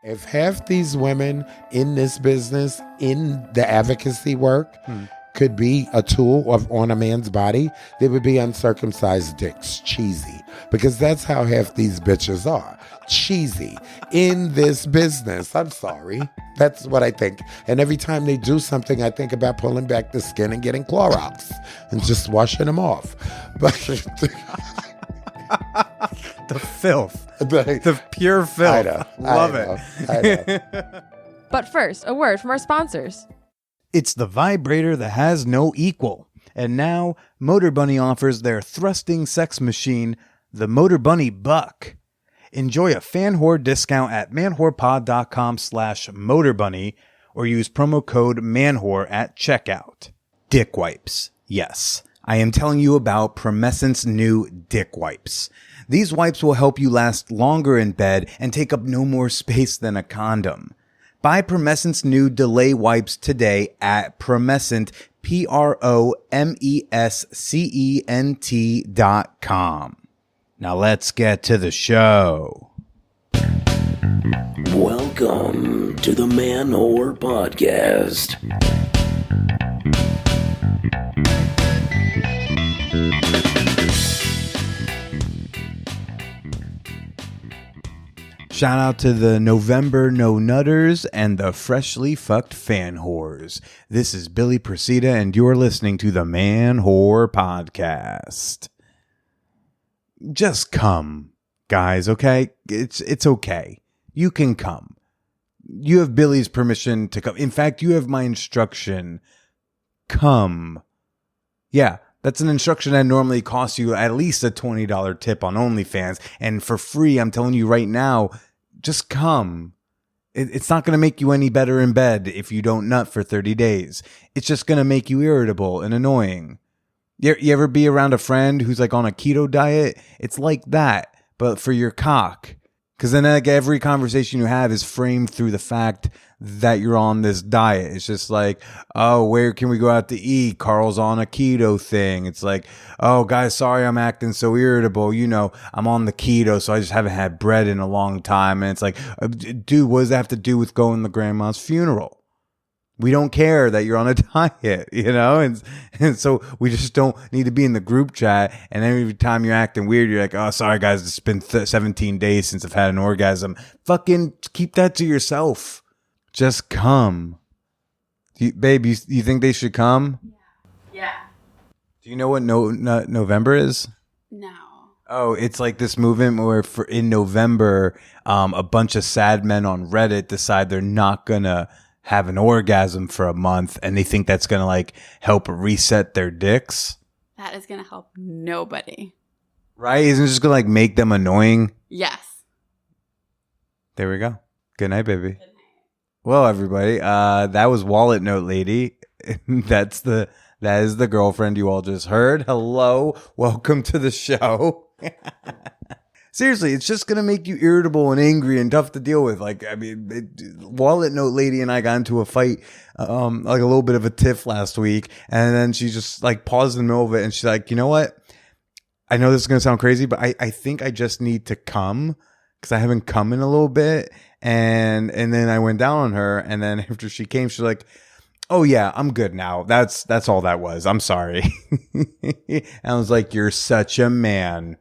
If half these women in this business, in the advocacy work, could be a tool on a man's body, they would be uncircumcised dicks, cheesy. Because that's how half these bitches are. Cheesy. In this business. I'm sorry. That's what I think. And every time they do something, I think about pulling back the skin and getting Clorox and just washing them off. But the filth. The pure filth. Love it. I know. But first, a word from our sponsors. It's the vibrator that has no equal. And now, Motor Bunny offers their thrusting sex machine, the Motor Bunny Buck. Enjoy a fan whore discount at manwhorepod.com/motorbunny or use promo code manwhore at checkout. Dick wipes. Yes, I am telling you about Promescent's new dick wipes. These wipes will help you last longer in bed and take up no more space than a condom. Buy Promescent's new delay wipes today at Promescent, PROMESCENT.com. Now let's get to the show. Welcome to the Man Whore Podcast. Shout out to the November No Nutters and the freshly fucked fan whores. This is Billy Presida, and you're listening to the Man Whore Podcast. Just come, guys, okay? It's okay. You can come. You have Billy's permission to come. In fact, you have my instruction. Come. Yeah. That's an instruction that normally costs you at least a $20 tip on OnlyFans. And for free, I'm telling you right now, just come. It's not going to make you any better in bed if you don't nut for 30 days. It's just going to make you irritable and annoying. You ever be around a friend who's like on a keto diet? It's like that, but for your cock. Because then like every conversation you have is framed through the fact that you're on this diet. It's just like, oh, where can we go out to eat? Carl's on a keto thing. It's like, oh, guys, sorry I'm acting so irritable. You know, I'm on the keto, so I just haven't had bread in a long time. And it's like, dude, what does that have to do with going to grandma's funeral? We don't care that you're on a diet, you know? And so we just don't need to be in the group chat. And every time you're acting weird, you're like, oh, sorry, guys, it's been 17 days since I've had an orgasm. Fucking keep that to yourself. Just come. Babe, you think they should come? Yeah. Do you know what November is? No. Oh, it's like this movement where in November, a bunch of sad men on Reddit decide they're not going to have an orgasm for a month, and they think that's going to like help reset their dicks. That is going to help nobody. Right? Isn't it just going to like make them annoying? Yes. There we go. Good night, baby. Good night. Well, everybody, that was Wallet Note Lady. That is the girlfriend you all just heard. Hello. Welcome to the show. Seriously, it's just going to make you irritable and angry and tough to deal with. Like, I mean, Wallet Note Lady and I got into a fight, like a little bit of a tiff last week. And then she just like paused in the middle of it. And she's like, you know what? I know this is going to sound crazy, but I think I just need to come because I haven't come in a little bit. And then I went down on her. And then after she came, she's like, oh yeah, I'm good now. That's all that was. I'm sorry. And I was like, you're such a man.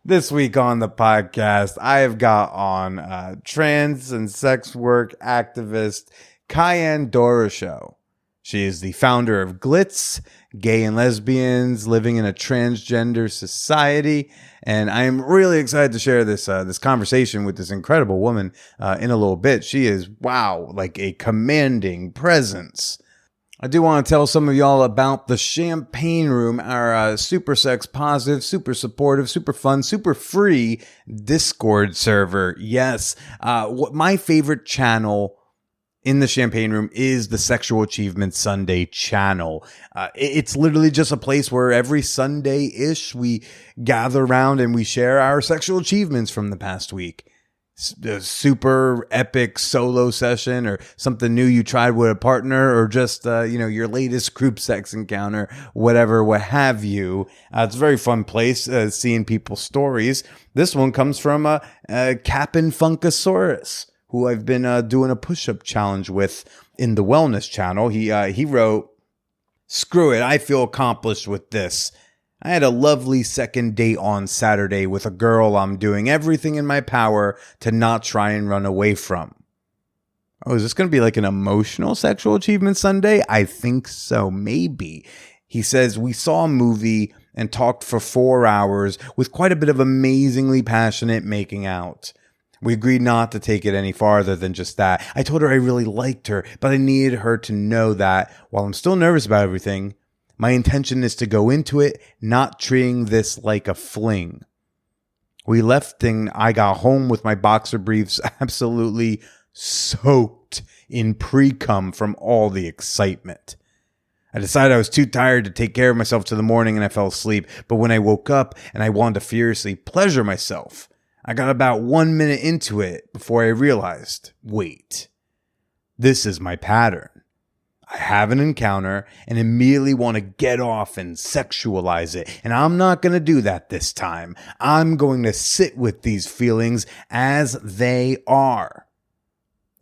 This week on the podcast, I have got on trans and sex work activist Ceyenne Doroshow. She is the founder of Glitz, Gay and Lesbians Living in a Transgender Society, and I am really excited to share this conversation with this incredible woman in a little bit. She is, wow, like a commanding presence. I do want to tell some of y'all about the Champagne Room, our super sex positive, super supportive, super fun, super free Discord server. Yes, my favorite channel in the Champagne Room is the Sexual Achievement Sunday channel. It's literally just a place where every Sunday-ish we gather around and we share our sexual achievements from the past week. A super epic solo session or something new you tried with a partner or just, your latest group sex encounter, whatever, what have you. It's a very fun place, seeing people's stories. This one comes from Cap'n Funkasaurus, who I've been doing a push-up challenge with in the wellness channel. He wrote, "Screw it, I feel accomplished with this. I had a lovely second date on Saturday with a girl I'm doing everything in my power to not try and run away from." Oh, is this going to be like an emotional sexual achievement Sunday? I think so, maybe. He says, "We saw a movie and talked for 4 hours with quite a bit of amazingly passionate making out. We agreed not to take it any farther than just that. I told her I really liked her, but I needed her to know that while I'm still nervous about everything, my intention is to go into it not treating this like a fling. We left and I got home with my boxer briefs absolutely soaked in pre-cum from all the excitement. I decided I was too tired to take care of myself till the morning and I fell asleep. But when I woke up and I wanted to furiously pleasure myself, I got about 1 minute into it before I realized, wait, this is my pattern. I have an encounter and immediately want to get off and sexualize it. And I'm not going to do that this time. I'm going to sit with these feelings as they are.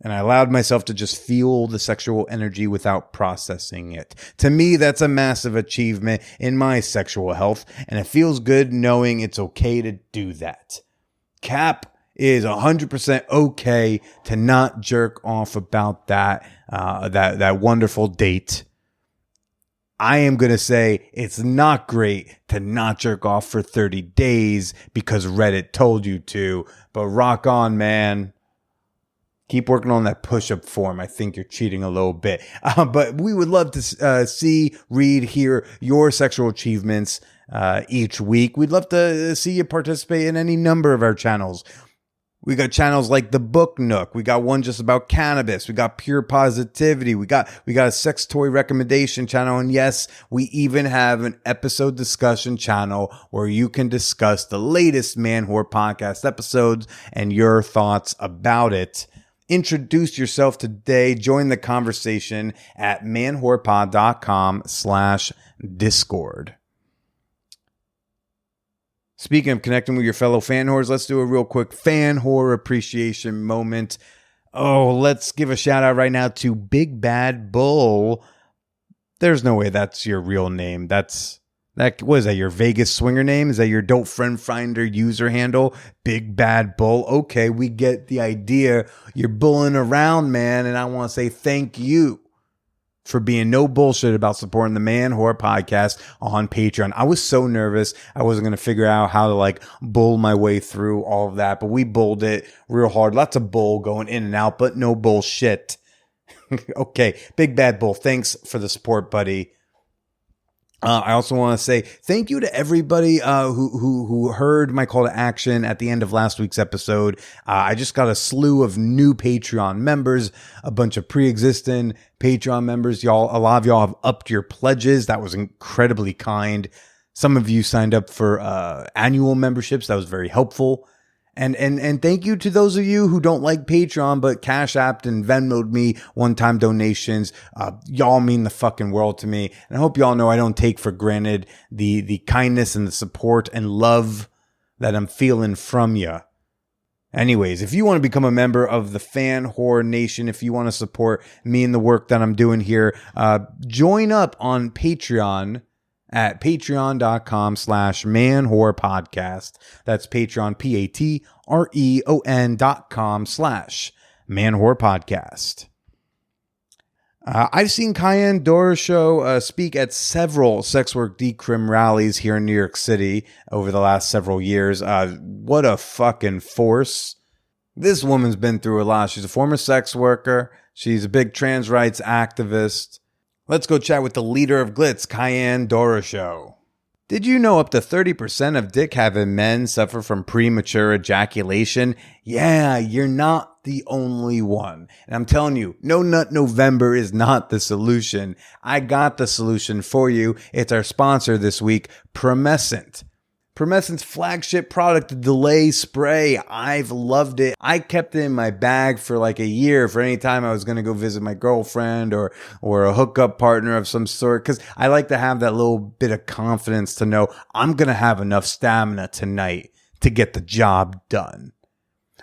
And I allowed myself to just feel the sexual energy without processing it. To me, that's a massive achievement in my sexual health, and it feels good knowing it's okay to do that. Cap is 100% okay to not jerk off about that wonderful date. I am going to say it's not great to not jerk off for 30 days because Reddit told you to, but rock on, man. Keep working on that push-up form. I think you're cheating a little bit. But we would love to see, read, hear your sexual achievements each week. We'd love to see you participate in any number of our channels. We got channels like the Book Nook. We got one just about cannabis. We got pure positivity. We got a sex toy recommendation channel. And yes, we even have an episode discussion channel where you can discuss the latest Man Whore podcast episodes and your thoughts about it. Introduce yourself today. Join the conversation at manwhorepod.com/Discord. Speaking of connecting with your fellow fan whores, let's do a real quick fan whore appreciation moment. Oh, let's give a shout out right now to Big Bad Bull. There's no way that's your real name. What is that, your Vegas swinger name? Is that your dope friend finder user handle? Big Bad Bull. Okay, we get the idea. You're bulling around, man, and I want to say thank you for being no bullshit about supporting the Man Whore podcast on Patreon. I was so nervous. I wasn't going to figure out how to bull my way through all of that, but we bulled it real hard. Lots of bull going in and out, but no bullshit. Okay, Big Bad Bull, thanks for the support, buddy. I also want to say thank you to everybody who heard my call to action at the end of last week's episode. I just got a slew of new Patreon members, a bunch of pre-existing Patreon members. A lot of y'all have upped your pledges. That was incredibly kind. Some of you signed up for annual memberships. That was very helpful. And thank you to those of you who don't like Patreon, but Cash Apped and Venmo'd me one-time donations. Y'all mean the fucking world to me. And I hope y'all know I don't take for granted the kindness and the support and love that I'm feeling from you. Anyways, if you want to become a member of the Fan Whore Nation, if you want to support me and the work that I'm doing here, join up on Patreon at patreon.com/manwhorepodcast. That's Patreon, patreon.com/manwhorepodcast. I've seen Ceyenne Doroshow speak at several sex work decrim rallies here in New York City over the last several years. What a fucking force. This woman's been through a lot. She's a former sex worker. She's a big trans rights activist. Let's go chat with the leader of Glitz, Ceyenne Doroshow. Did you know up to 30% of dick-having men suffer from premature ejaculation? Yeah, you're not the only one. And I'm telling you, No Nut November is not the solution. I got the solution for you. It's our sponsor this week, Promescent. Promescent's flagship product, the Delay Spray. I've loved it. I kept it in my bag for a year for any time I was going to go visit my girlfriend or a hookup partner of some sort, because I like to have that little bit of confidence to know I'm going to have enough stamina tonight to get the job done.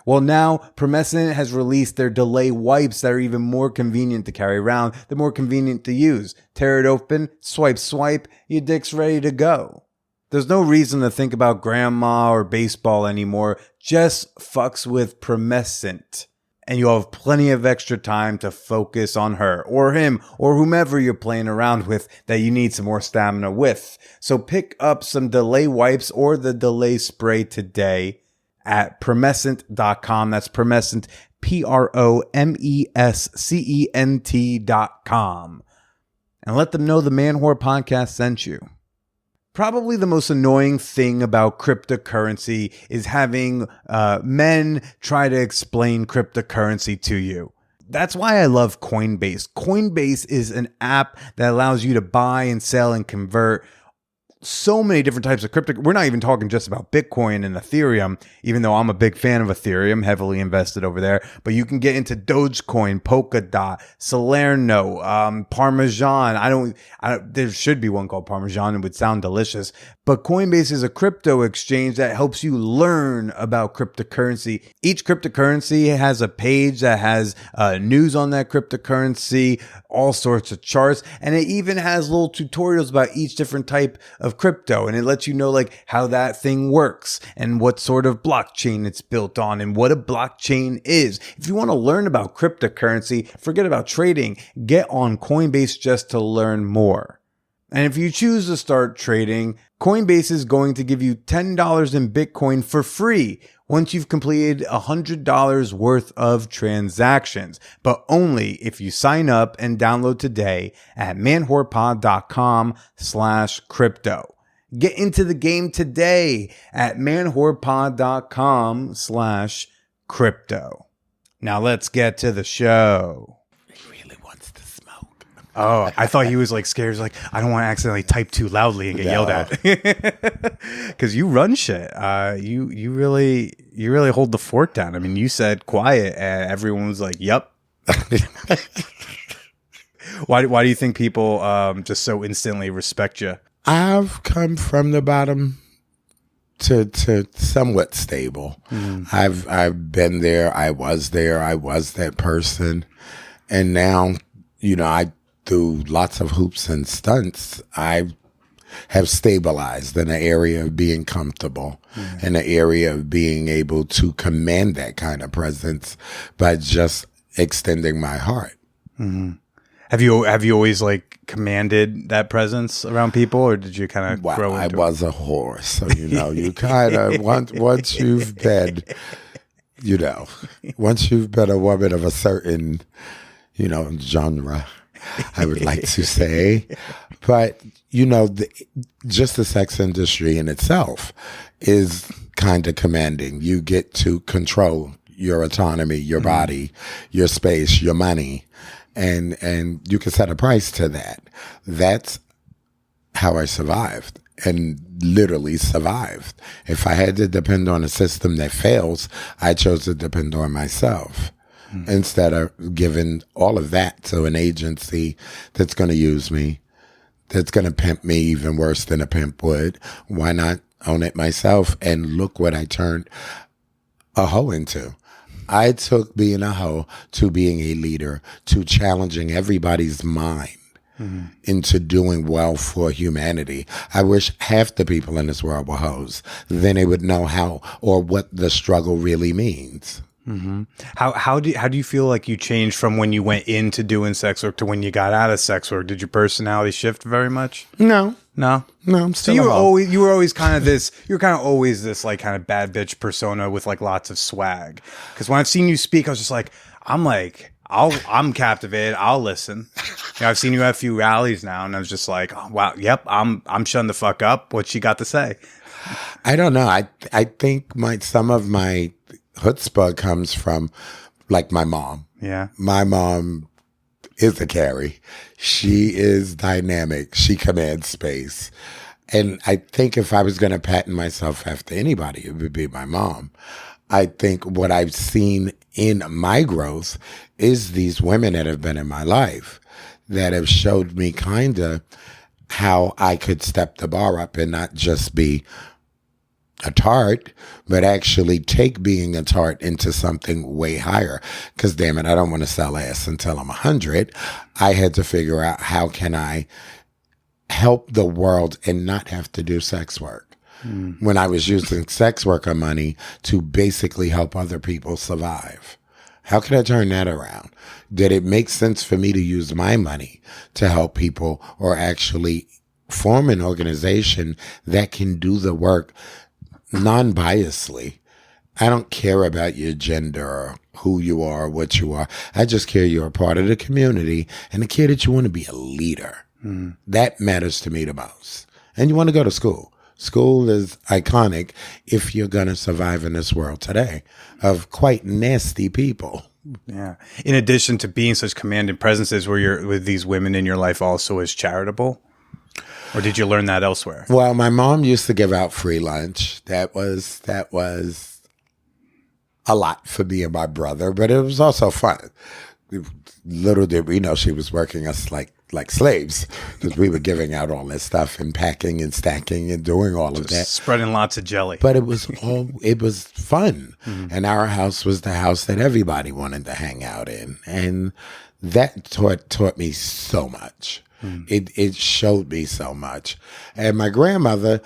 Well, now Promescent has released their delay wipes that are even more convenient to carry around. They're more convenient to use. Tear it open, swipe, your dick's ready to go. There's no reason to think about grandma or baseball anymore. Just fucks with Promescent. And you'll have plenty of extra time to focus on her or him or whomever you're playing around with that you need some more stamina with. So pick up some delay wipes or the delay spray today at Promescent.com. That's Promescent, PROMESCENT.com. And let them know the Man Whore Podcast sent you. Probably the most annoying thing about cryptocurrency is having men try to explain cryptocurrency to you. That's why I love Coinbase. Coinbase is an app that allows you to buy and sell and convert so many different types of crypto. We're not even talking just about Bitcoin and Ethereum, even though I'm a big fan of Ethereum, heavily invested over there. But you can get into Dogecoin, Polkadot, Salerno, Parmesan. There should be one called Parmesan. It would sound delicious. But Coinbase is a crypto exchange that helps you learn about cryptocurrency. Each cryptocurrency has a page that has news on that cryptocurrency, all sorts of charts, and it even has little tutorials about each different type of crypto, and it lets you know like how that thing works and what sort of blockchain it's built on and what a blockchain is. If you want to learn about cryptocurrency, forget about trading, get on Coinbase just to learn more. And if you choose to start trading, Coinbase is going to give you $10 in Bitcoin for free once you've completed $100 worth of transactions, but only if you sign up and download today at manwhorepod.com/crypto. Get into the game today at manwhorepod.com/crypto. Now let's get to the show. Oh, I thought he was like scared. He was like, I don't want to accidentally type too loudly and get yelled at. Because you run shit. You really hold the fort down. I mean, you said quiet, and everyone was like, "Yep." Why do you think people just so instantly respect you? I've come from the bottom to somewhat stable. I've been there. I was there. I was that person, and now through lots of hoops and stunts, I have stabilized in the area of being comfortable, in the area of being able to command that kind of presence by just extending my heart. Mm-hmm. Have you always like commanded that presence around people, or did you kind of grow into I was a whore, so you kind of once you've been, once you've been a woman of a certain, genre, I would like to say, but just the sex industry in itself is kind of commanding. You get to control your autonomy, your body, your space, your money, and you can set a price to that. That's how I survived, and literally survived. If I had to depend on a system that fails, I chose to depend on myself. Instead of giving all of that to an agency that's going to use me, that's going to pimp me even worse than a pimp would. Why not own it myself? And look what I turned a hoe into. I took being a hoe to being a leader, to challenging everybody's mind into doing well for humanity. I wish half the people in this world were hoes. Then they would know how or what the struggle really means. Mm-hmm. How do you feel like you changed from when you went into doing sex work to when you got out of sex work? Did your personality shift very much? No. So I'm still. you were always kind of this. You were kind of always this like kind of bad bitch persona with like lots of swag. Because when I've seen you speak, I was just like, I'm captivated. I'll listen. I've seen you at a few rallies now, and I was just like, oh, wow, yep, I'm shutting the fuck up. What she got to say? I don't know. I think some of my chutzpah comes from like my mom. Yeah. My mom is a carry. She is dynamic. She commands space. And I think if I was going to patent myself after anybody, it would be my mom. I think what I've seen in my growth is these women that have been in my life that have showed me kind of how I could step the bar up and not just be a tart, but actually take being a tart into something way higher. Because damn it, I don't want to sell ass until I'm 100. I had to figure out how can I help the world and not have to do sex work. When I was using sex worker money to basically help other people survive. How can I turn that around? Did it make sense for me to use my money to help people or actually form an organization that can do the work non-biasly? I don't care about your gender or who you are, or what you are. I just care you're a part of the community and I care that you want to be a leader. That matters to me the most. And you want to go to school. School is iconic if you're going to survive in this world today of quite nasty people. Yeah. In addition to being such commanding presences, were you're with these women in your life also as charitable? Or did you learn that elsewhere? Well, my mom used to give out free lunch. That was a lot for me and my brother, but it was also fun. Little did we know she was working us like slaves, because we were giving out all this stuff and packing and stacking and doing all of that. Spreading lots of jelly. But it was fun. And our house was the house that everybody wanted to hang out in. And that taught me so much. It showed me so much. And my grandmother,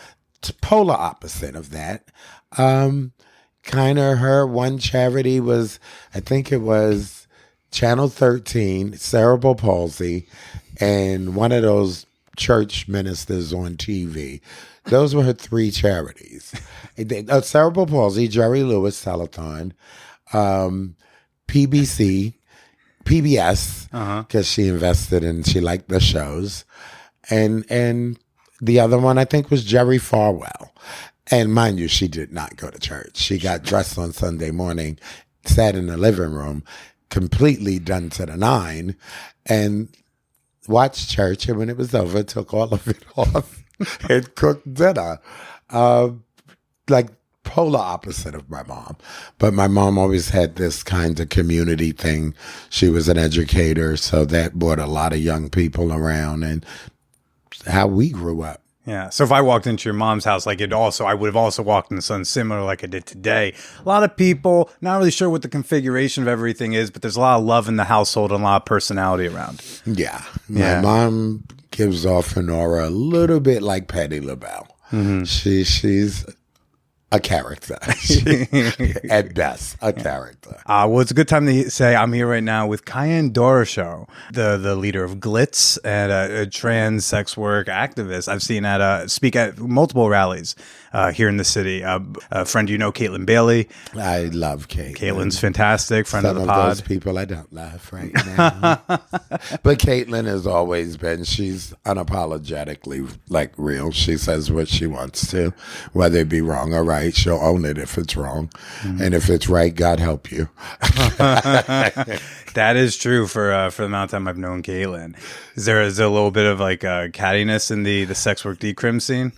polar opposite of that, kind of her one charity was, I think it was Channel 13, cerebral palsy, and one of those church ministers on TV. Those were her three charities. Cerebral palsy, Jerry Lewis Telethon, PBS, because she invested and she liked the shows. And the other one, I think, was Jerry Falwell. And mind you, she did not go to church. She got dressed on Sunday morning, sat in the living room, completely done to the nine, and watched church. And when it was over, took all of it off and cooked dinner. Like polar opposite of my mom. But my mom always had this kind of community thing. She was an educator, so that brought a lot of young people around, and how we grew up. Yeah. So if I walked into your mom's house, I would have also walked into something similar like I did today. A lot of people, not really sure what the configuration of everything is, but there's a lot of love in the household and a lot of personality around. Yeah. My mom gives off an aura a little bit like Patti LaBelle. She's a character. At best, a character. Well, it's a good time to say I'm here right now with Ceyenne Doroshow, the leader of Glitz and a trans sex work activist. I've seen speak at multiple rallies here in the city. A friend you know, Caitlin Bailey. I love Caitlin. Caitlin's fantastic, friend of the pod. Some of those people I don't love right now. But Caitlin has always been, she's unapologetically like real. She says what she wants to, whether it be wrong or right. She'll own it if it's wrong. And if it's right, God help you. That is true for the amount of time I've known Caitlin. Is there a little bit of like cattiness in the sex work decrim scene?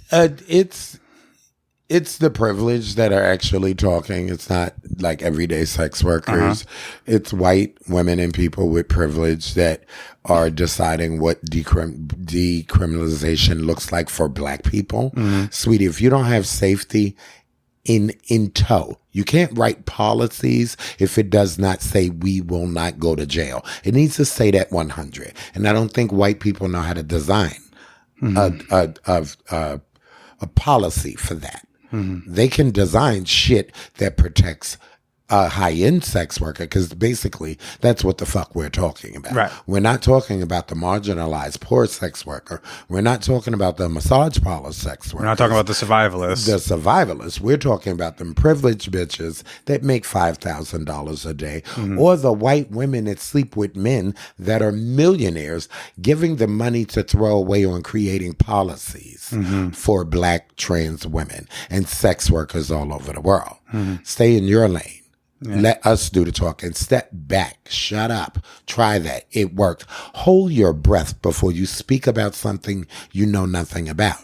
It's the privilege that are actually talking. It's not like everyday sex workers. It's white women and people with privilege that are deciding what decriminalization looks like for black people. Sweetie, if you don't have safety in tow, you can't write policies if it does not say we will not go to jail. It needs to say that 100. And I don't think white people know how to design a policy for that. They can design shit that protects a high-end sex worker, because basically that's what the fuck we're talking about. Right. We're not talking about the marginalized poor sex worker. We're not talking about the massage parlor sex worker. We're not talking about the survivalists. The survivalists. We're talking about them privileged bitches that make $5,000 a day, or the white women that sleep with men that are millionaires, giving them money to throw away on creating policies for black trans women and sex workers all over the world. Stay in your lane. Let us do the talking. Step back. Shut up. Try that. It worked. Hold your breath before you speak about something you know nothing about.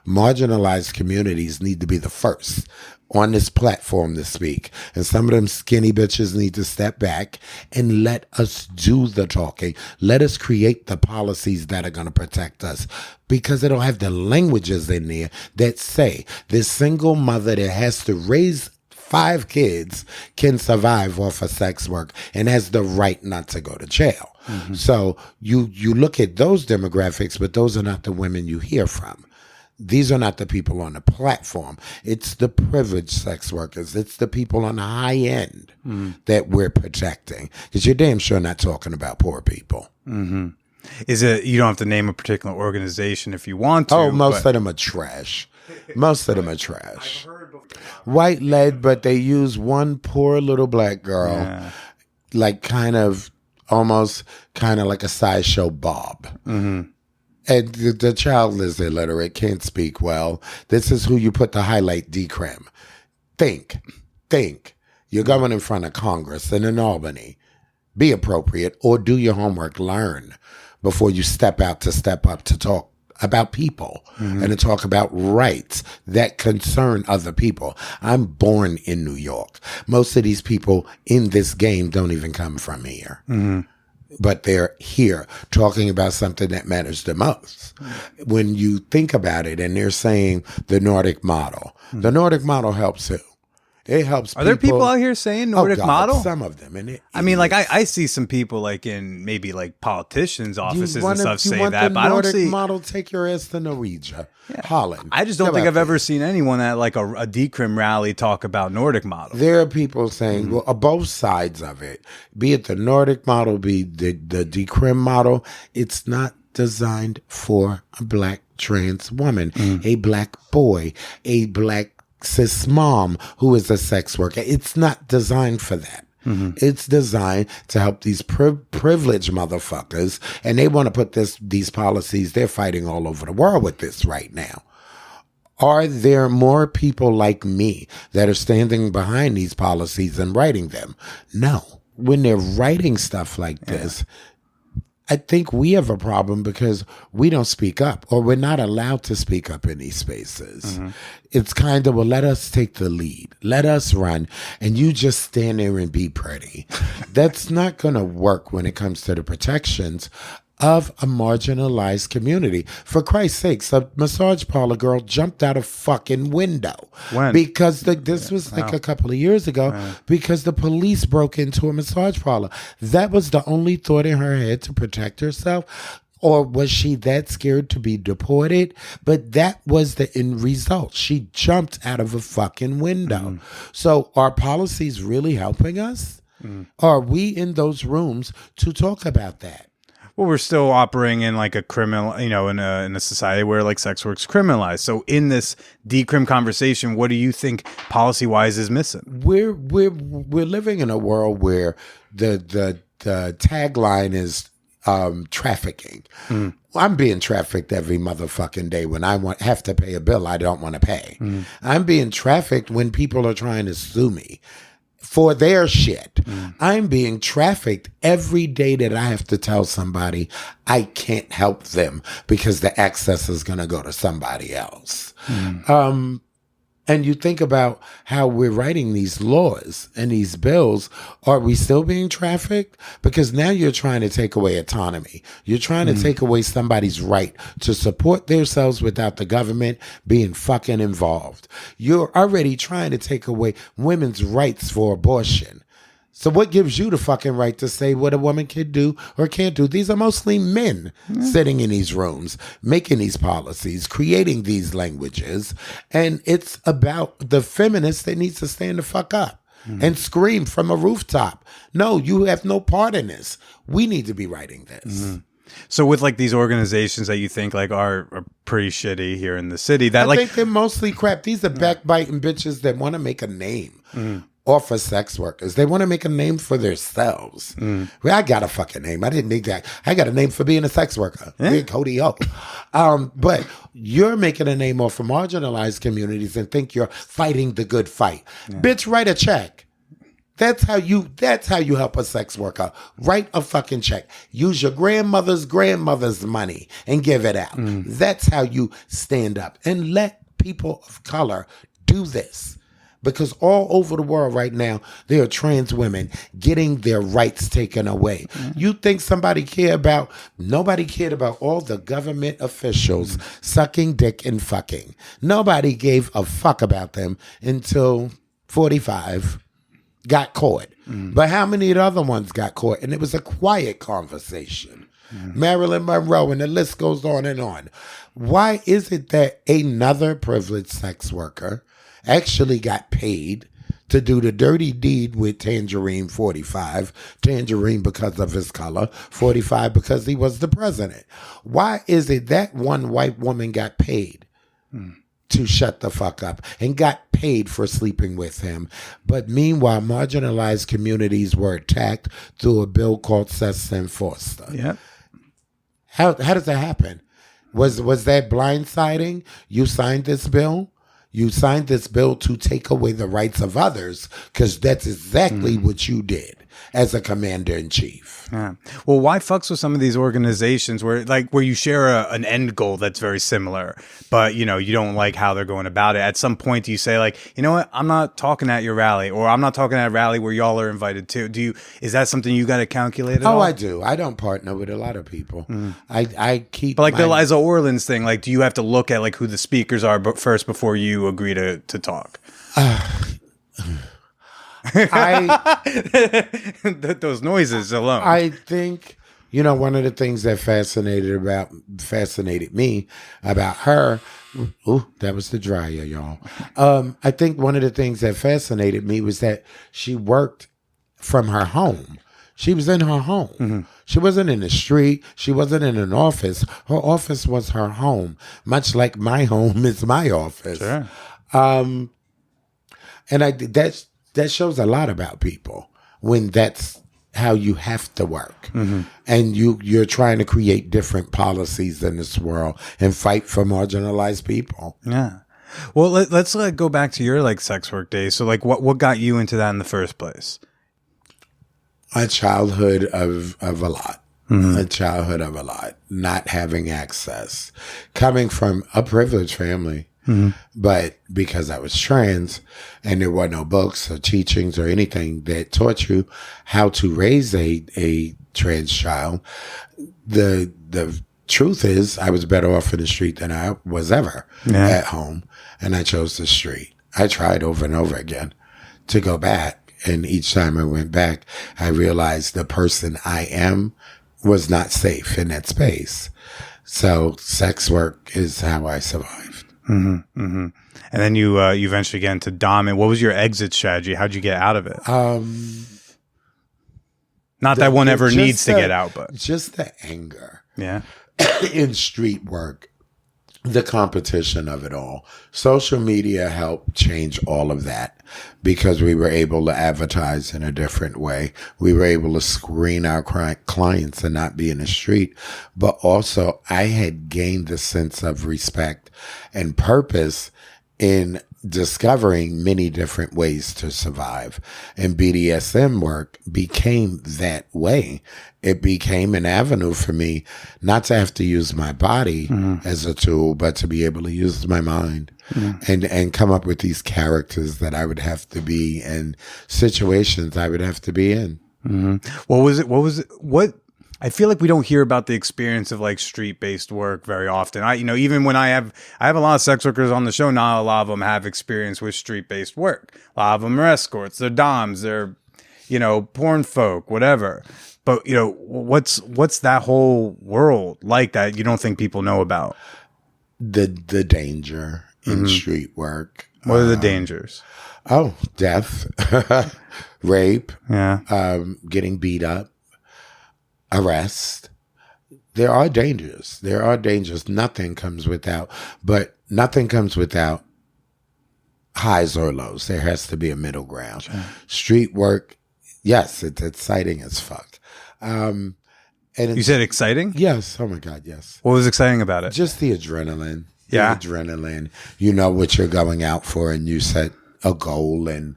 Marginalized communities need to be the first on this platform to speak. And some of them skinny bitches need to step back and let us do the talking. Let us create the policies that are going to protect us, because it'll have the languages in there that say this single mother that has to raise 5 kids can survive off of sex work and has the right not to go to jail. So you look at those demographics, but those are not the women you hear from. These are not the people on the platform. It's the privileged sex workers. It's the people on the high end that we're protecting. Because you're damn sure not talking about poor people. Is it, you don't have to name a particular organization if you want to. Oh, most of them are trash. Most of them are trash. White led, but they use one poor little black girl, like almost like a sideshow Bob. And the child is illiterate, can't speak well. This is who you put to highlight decrim. Think. You're going in front of Congress and in Albany. Be appropriate or do your homework. Learn before you step up to talk about people and to talk about rights that concern other people. I'm born in New York. Most of these people in this game don't even come from here. But they're here talking about something that matters the most. When you think about it, and they're saying the Nordic model. The Nordic model helps who? It helps people. Are there people out here saying Nordic model? Some of them. And I mean, like, I see some people, like, in maybe, like, politicians' offices and stuff say that, but I don't see... Nordic model, take your ass to Norwegia, Holland. I just don't think I've ever seen anyone at, like, a decrim rally talk about Nordic model. There are people saying, well, both sides of it, be it the Nordic model, be the decrim model, it's not designed for a black trans woman, a black boy, a black cis mom who is a sex worker. It's not designed for that. It's designed to help these privileged motherfuckers, and they want to put these policies. They're fighting all over the world with this right now. Are there more people like me that are standing behind these policies and writing them? No. When they're writing stuff like this, I think we have a problem because we don't speak up, or we're not allowed to speak up in these spaces. It's kind of, well, let us take the lead. Let us run. And you just stand there and be pretty. That's not going to work when it comes to the protections of a marginalized community. For Christ's sakes, a massage parlor girl jumped out a fucking window. When? Because this was like a couple of years ago, because the police broke into a massage parlor. That was the only thought in her head to protect herself. Or was she that scared to be deported? But that was the end result. She jumped out of a fucking window. So are policies really helping us? Are we in those rooms to talk about that? Well, we're still operating in like a criminal, in a society where like sex work's criminalized. So in this decrim conversation, what do you think policy wise is missing? We're living in a world where the tagline is trafficking. I'm being trafficked every motherfucking day when I have to pay a bill I don't want to pay. I'm being trafficked when people are trying to sue me for their shit. I'm being trafficked every day that I have to tell somebody I can't help them because the access is going to go to somebody else. And you think about how we're writing these laws and these bills. Are we still being trafficked? Because now you're trying to take away autonomy. You're trying to take away somebody's right to support themselves without the government being fucking involved. You're already trying to take away women's rights for abortion. So what gives you the fucking right to say what a woman can do or can't do? These are mostly men sitting in these rooms, making these policies, creating these languages. And it's about the feminist that needs to stand the fuck up and scream from a rooftop. No, you have no part in this. We need to be writing this. So with like these organizations that you think like are pretty shitty here in the city, that I think they're mostly crap. These are backbiting bitches that want to make a name. Or for sex workers. They want to make a name for themselves. Well, I got a fucking name. I didn't need that. I got a name for being a sex worker. Big Cody O. But you're making a name off of marginalized communities and think you're fighting the good fight. Bitch, write a check. That's how you help a sex worker. Write a fucking check. Use your grandmother's money and give it out. That's how you stand up. And let people of color do this. Because all over the world right now, there are trans women getting their rights taken away. You think nobody cared about all the government officials sucking dick and fucking. Nobody gave a fuck about them until 45 got caught. But how many of the other ones got caught? And it was a quiet conversation. Marilyn Monroe, and the list goes on and on. Why is it that another privileged sex worker actually got paid to do the dirty deed with Tangerine 45, Tangerine because of his color, 45 because he was the president? Why is it that one white woman got paid to shut the fuck up and got paid for sleeping with him? But meanwhile, marginalized communities were attacked through a bill called Sessions and Foster. Yeah. How does that happen? Was that blindsiding? You signed this bill? You signed this bill to take away the rights of others, because that's exactly what you did as a commander-in-chief. Yeah. Well, why fucks with some of these organizations where you share an end goal that's very similar, but you don't like how they're going about it? At some point, do you say you know what, I'm not talking at your rally, or I'm not talking at a rally where y'all are invited to? Is that something you got to calculate at all? I do. I don't partner with a lot of people. I keep. But the Liza Orleans thing, do you have to look at who the speakers are first before you agree to talk? Those noises alone. I think, one of the things that fascinated me about her. Ooh, that was the dryer, y'all. I think one of the things that fascinated me was that she worked from her home. She was in her home. She wasn't in the street. She wasn't in an office. Her office was her home, much like my home is my office. Sure. And that shows a lot about people when that's how you have to work. And you're trying to create different policies in this world and fight for marginalized people. Yeah. Well, let's go back to your sex work days. So what got you into that in the first place? A childhood of a lot. A childhood of a lot. Not having access. Coming from a privileged family. But because I was trans and there were no books or teachings or anything that taught you how to raise a trans child, the truth is I was better off in the street than I was ever at home. And I chose the street. I tried over and over again to go back. And each time I went back, I realized the person I am was not safe in that space. So sex work is how I survived. And then you eventually get into dom. And what was your exit strategy? How'd you get out of it? Not that one ever needs to get out, but just the anger. Yeah. In street work, the competition of it all. Social media helped change all of that because we were able to advertise in a different way. We were able to screen our clients and not be in the street. But also, I had gained a sense of respect and purpose in discovering many different ways to survive. And BDSM work became that way. It became an avenue for me not to have to use my body as a tool, but to be able to use my mind and come up with these characters that I would have to be in situations I would have to be in. What I feel like we don't hear about the experience of street-based work very often. Even when I have a lot of sex workers on the show, not a lot of them have experience with street-based work. A lot of them are escorts, they're doms, they're, porn folk, whatever. But, what's that whole world like that you don't think people know about? The danger in street work. What are the dangers? Oh, death, rape, getting beat up, arrest. There are dangers. Nothing comes without highs or lows. There has to be a middle ground. Sure. Street work, yes, it's exciting as fuck. And you said exciting? Yes. Oh my God, yes. What was exciting about it? Just the adrenaline. Yeah. The adrenaline. You know what you're going out for and you set a goal and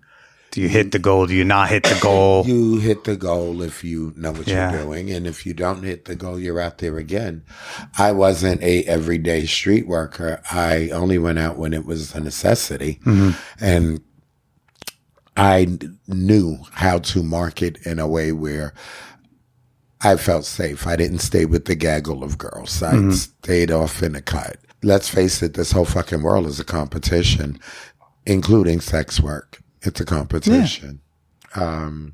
Do you hit the goal? Do you not hit the goal? You hit the goal if you know what Yeah. you're doing, and if you don't hit the goal, you're out there again. I wasn't a everyday street worker. I only went out when it was a necessity, and I knew how to market in a way where I felt safe. I didn't stay with the gaggle of girls. I stayed off in the cut. Let's face it, this whole fucking world is a competition, including sex work. It's a competition. And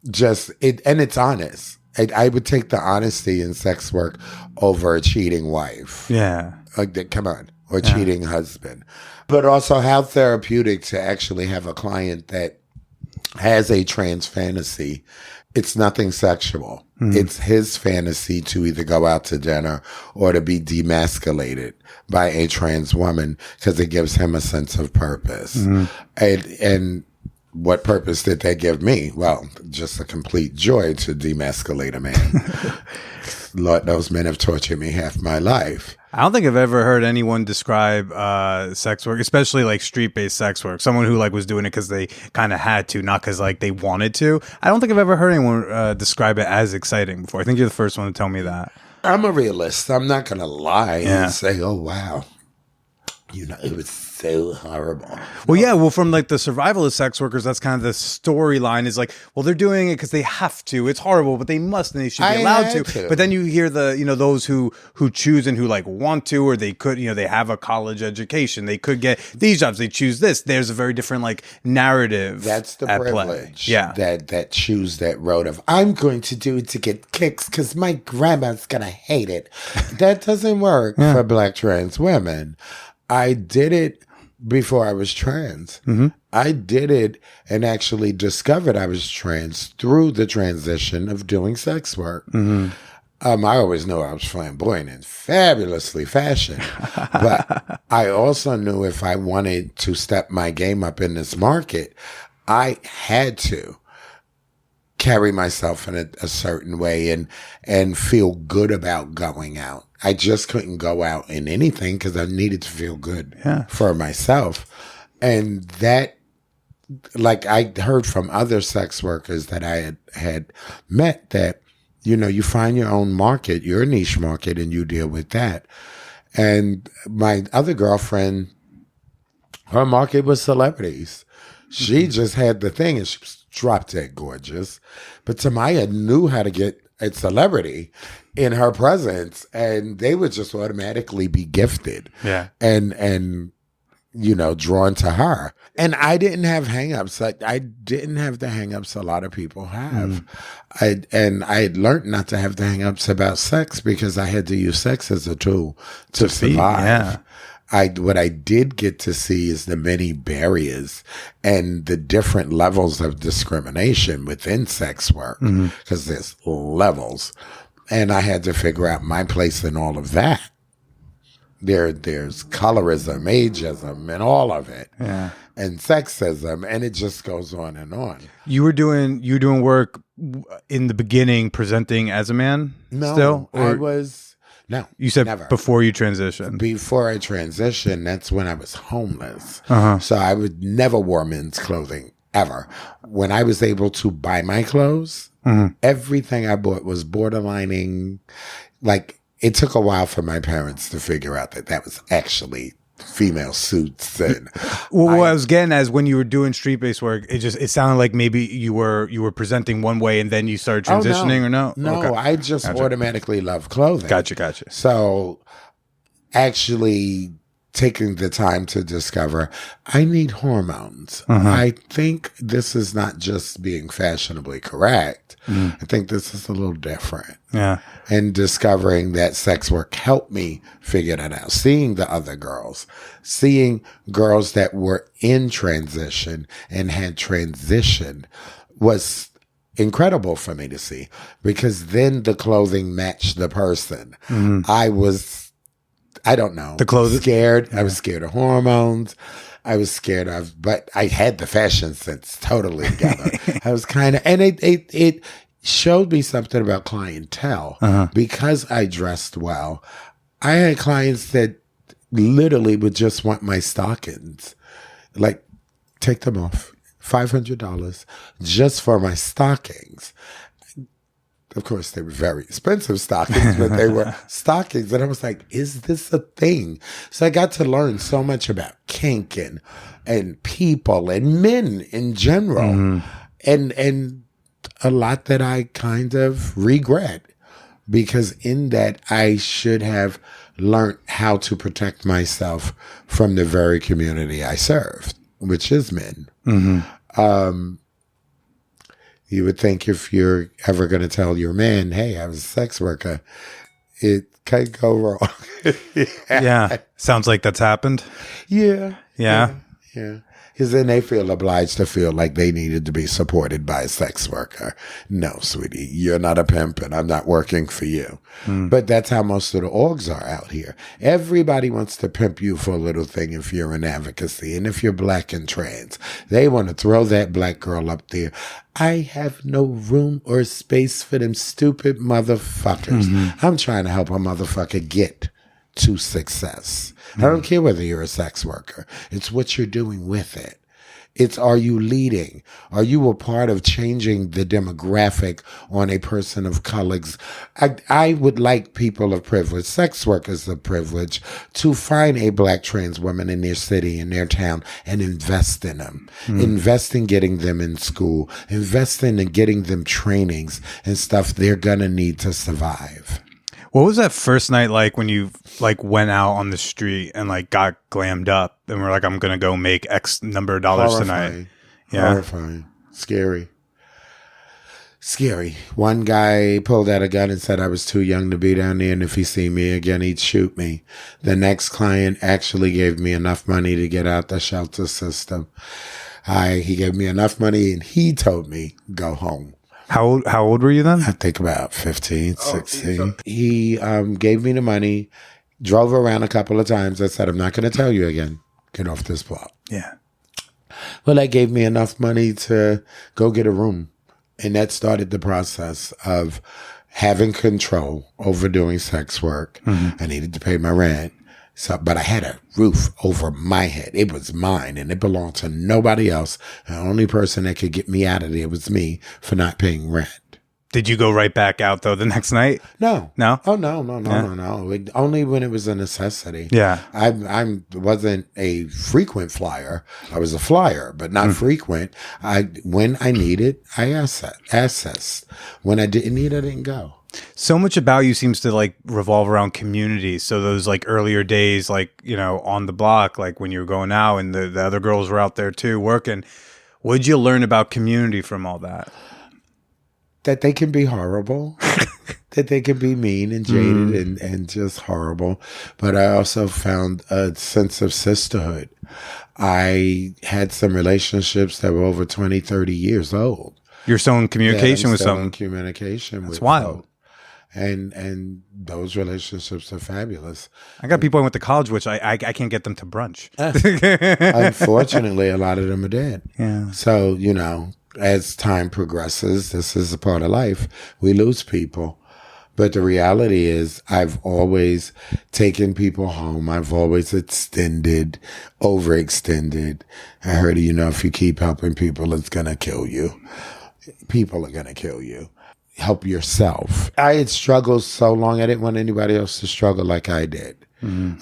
it's honest. I would take the honesty in sex work over a cheating wife. Yeah. Like, come on. Or cheating husband. But also how therapeutic to actually have a client that has a trans fantasy. It's nothing sexual. It's his fantasy to either go out to dinner or to be demasculated by a trans woman because it gives him a sense of purpose. And what purpose did that give me? Well, just a complete joy to demasculate a man. Lord knows men have tortured me half my life. I don't think I've ever heard anyone describe sex work, especially like street-based sex work. Someone who like was doing it because they kind of had to, not because like they wanted to. I don't think I've ever heard anyone describe it as exciting before. I think you're the first one to tell me that. I'm a realist. I'm not going to lie Yeah. and say, oh, wow. You know, it was so horrible. Well, yeah. Well, from like the survivalist sex workers, that's kind of the storyline is like, well, they're doing it because they have to. It's horrible, but they must and they should be allowed to. But then you hear those who choose and who like want to, or they could, they have a college education. They could get these jobs. They choose this. There's a very different like narrative. That's the at privilege. Play. Yeah. That choose that road of, I'm going to do it to get kicks because my grandma's going to hate it. That doesn't work for Black trans women. I did it before I was trans. I did it and actually discovered I was trans through the transition of doing sex work. I always knew I was flamboyant and fabulously fashioned, but I also knew if I wanted to step my game up in this market, I had to carry myself in a certain way and feel good about going out. I just couldn't go out in anything because I needed to feel good for myself. And that, like I heard from other sex workers that I had met that, you find your own market, your niche market, and you deal with that. And my other girlfriend, her market was celebrities. She just had the thing and she was drop dead gorgeous. But Tamaya knew how to get a celebrity in her presence and they would just automatically be gifted. Yeah. And drawn to her. And I didn't have hangups. I didn't have the hangups a lot of people have. I had learned not to have the hangups about sex because I had to use sex as a tool to survive. Yeah. What I did get to see is the many barriers and the different levels of discrimination within sex work because there's levels. And I had to figure out my place in all of that. There's colorism, ageism, and all of it. Yeah. And sexism, and it just goes on and on. You were doing work in the beginning presenting as a man? No, still? I was... No, you said never. Before you transitioned. Before I transitioned, that's when I was homeless. So I would never wore men's clothing ever. When I was able to buy my clothes, everything I bought was borderlining. Like it took a while for my parents to figure out that was actually female suits. And what I was getting as when you were doing street-based work, it sounded like maybe you were presenting one way and then you started transitioning or no? No, okay. I just automatically love clothing. Gotcha. So actually taking the time to discover I need hormones. I think this is not just being fashionably correct. I think this is a little different. Yeah. And discovering that sex work helped me figure that out. Seeing the other girls, seeing girls that were in transition and had transitioned was incredible for me to see because then the clothing matched the person. I don't know. The clothing? Scared. Yeah. I was scared of hormones. I was scared of, but I had the fashion sense totally together. I was kind of, and it showed me something about clientele because I dressed well. I had clients that literally would just want my stockings, like take them off. $500 just for my stockings. Of course, they were very expensive stockings, but they were stockings. And I was like, is this a thing? So I got to learn so much about kink and people and men in general. And a lot that I kind of regret, because in that I should have learned how to protect myself from the very community I served, which is men. You would think if you're ever going to tell your man, hey, I was a sex worker, it could go wrong. Yeah. Sounds like that's happened. Yeah. Yeah. Because then they feel obliged to feel like they needed to be supported by a sex worker. No, sweetie, you're not a pimp and I'm not working for you. But that's how most of the orgs are out here. Everybody wants to pimp you for a little thing if you're in advocacy. And if you're black and trans, they want to throw that black girl up there. I have no room or space for them stupid motherfuckers. I'm trying to help a motherfucker get to success. I don't care whether you're a sex worker. It's what you're doing with it. It's, are you leading? Are you a part of changing the demographic on a person of colors? I would like people of privilege, sex workers of privilege, to find a black trans woman in their city, in their town, and invest in them. Invest in getting them in school. Invest in getting them trainings and stuff they're going to need to survive. What was that first night like when you like went out on the street and like got glammed up and were like, I'm going to go make X number of dollars tonight? Yeah. Horrifying. Scary. One guy pulled out a gun and said I was too young to be down there, and if he see me again, he'd shoot me. The next client actually gave me enough money to get out the shelter system. He gave me enough money and he told me, go home. How old were you then? I think about 15, 16. He gave me the money, drove around a couple of times. I said, I'm not going to tell you again. Get off this block. Yeah. Well, that gave me enough money to go get a room. And that started the process of having control over doing sex work. I needed to pay my rent. But I had a roof over my head. It was mine and it belonged to nobody else. The only person that could get me out of there was me for not paying rent. Did you go right back out though the next night? No. No? Oh, no. Only when it was a necessity. Yeah. I wasn't a frequent flyer. I was a flyer, but not frequent. When I needed, I accessed. When I didn't need, I didn't go. So much about you seems to like revolve around community. So those like earlier days, like, you know, on the block, like when you were going out and the other girls were out there too working, what did you learn about community from all that? That they can be horrible, that they can be mean and jaded and just horrible. But I also found a sense of sisterhood. I had some relationships that were over 20, 30 years old. You're still in communication with still someone. in communication with wild. folk. And those relationships are fabulous. I got people I went to college with. I can't get them to brunch. Unfortunately, a lot of them are dead. Yeah. So, you know, as time progresses, this is a part of life. We lose people. But the reality is I've always taken people home. I've always overextended. I heard, you know, if you keep helping people, it's going to kill you. People are going to kill you. Help yourself. I had struggled so long. I didn't want anybody else to struggle like I did.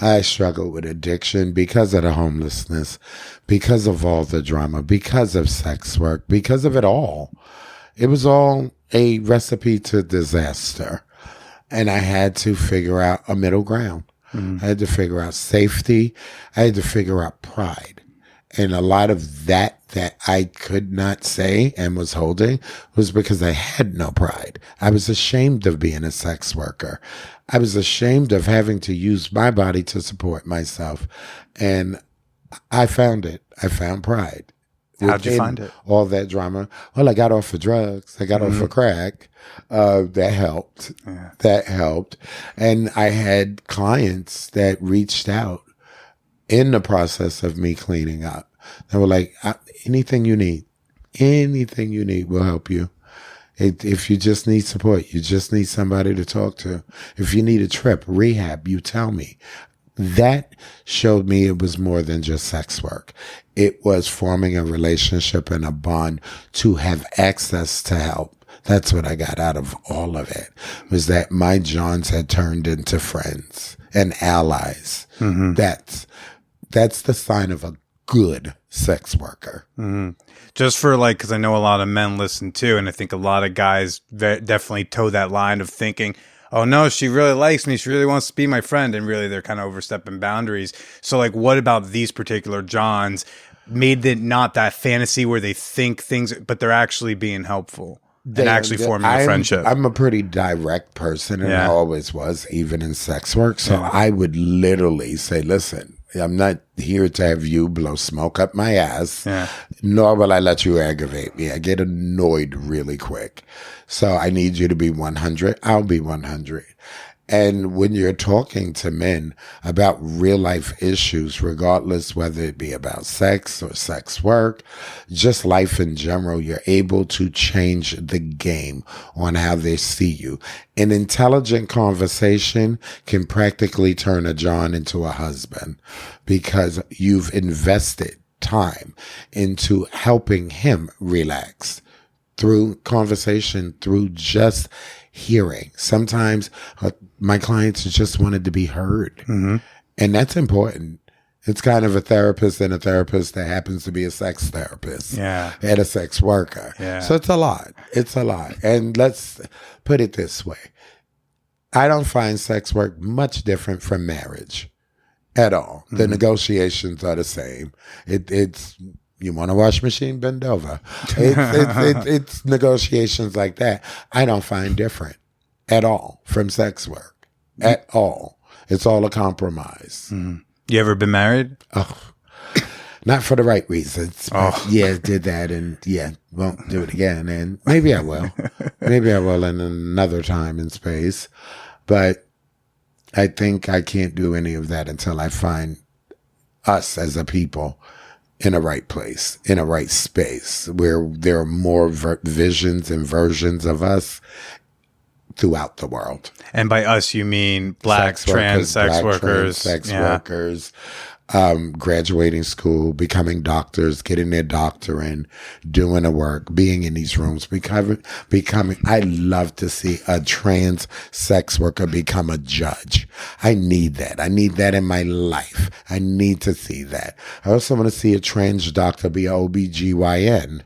I struggled with addiction because of the homelessness, because of all the drama, because of sex work, because of it all. It was all a recipe to disaster. And I had to figure out a middle ground. I had to figure out safety. I had to figure out pride. And a lot of that I could not say and was holding was because I had no pride. I was ashamed of being a sex worker. I was ashamed of having to use my body to support myself. And I found it. I found pride. How'd you find it? All that drama. Well, I got off of drugs. I got off of crack. That helped. Yeah. That helped. And I had clients that reached out in the process of me cleaning up. They were like, anything you need, we'll help you. If you just need support, you just need somebody to talk to. If you need a trip, rehab, you tell me. that showed me it was more than just sex work. It was forming a relationship and a bond to have access to help. That's what I got out of all of it, was that my Johns had turned into friends and allies. Mm-hmm. That's the sign of a good sex worker. Mm-hmm. Just for like, because I know a lot of men listen too, and I think a lot of guys definitely toe that line of thinking, oh no, she really likes me, she really wants to be my friend, and really they're kind of overstepping boundaries. So like, what about these particular Johns made it not that fantasy where they think things, but they're actually being helpful and actually forming a friendship? I'm a pretty direct person, and I always was, even in sex work. So I would literally say, listen, I'm not here to have you blow smoke up my ass, nor will I let you aggravate me. I get annoyed really quick. So I need you to be 100. I'll be 100. And when you're talking to men about real life issues, regardless whether it be about sex or sex work, just life in general, you're able to change the game on how they see you. An intelligent conversation can practically turn a John into a husband, because you've invested time into helping him relax through conversation, through just hearing. Sometimes my clients just wanted to be heard. Mm-hmm. And that's important. It's kind of a therapist and a therapist that happens to be a sex therapist and a sex worker. Yeah. So it's a lot. It's a lot. And let's put it this way. I don't find sex work much different from marriage at all. Mm-hmm. The negotiations are the same. It's you want a wash machine? Bend over. It's negotiations like that. I don't find different at all from sex work. At all. It's all a compromise. Mm-hmm. You ever been married? Oh, not for the right reasons. Yeah, did that, and won't do it again. And maybe I will. Maybe I will in another time and space. But I think I can't do any of that until I find us as a people in a right place, in a right space, where there are more visions and versions of us throughout the world. And by us, you mean black, trans sex workers, graduating school, becoming doctors, getting their doctorate, doing the work, being in these rooms, becoming. I love to see a trans sex worker become a judge. I need that. I need that in my life. I need to see that. I also want to see a trans doctor be an OBGYN,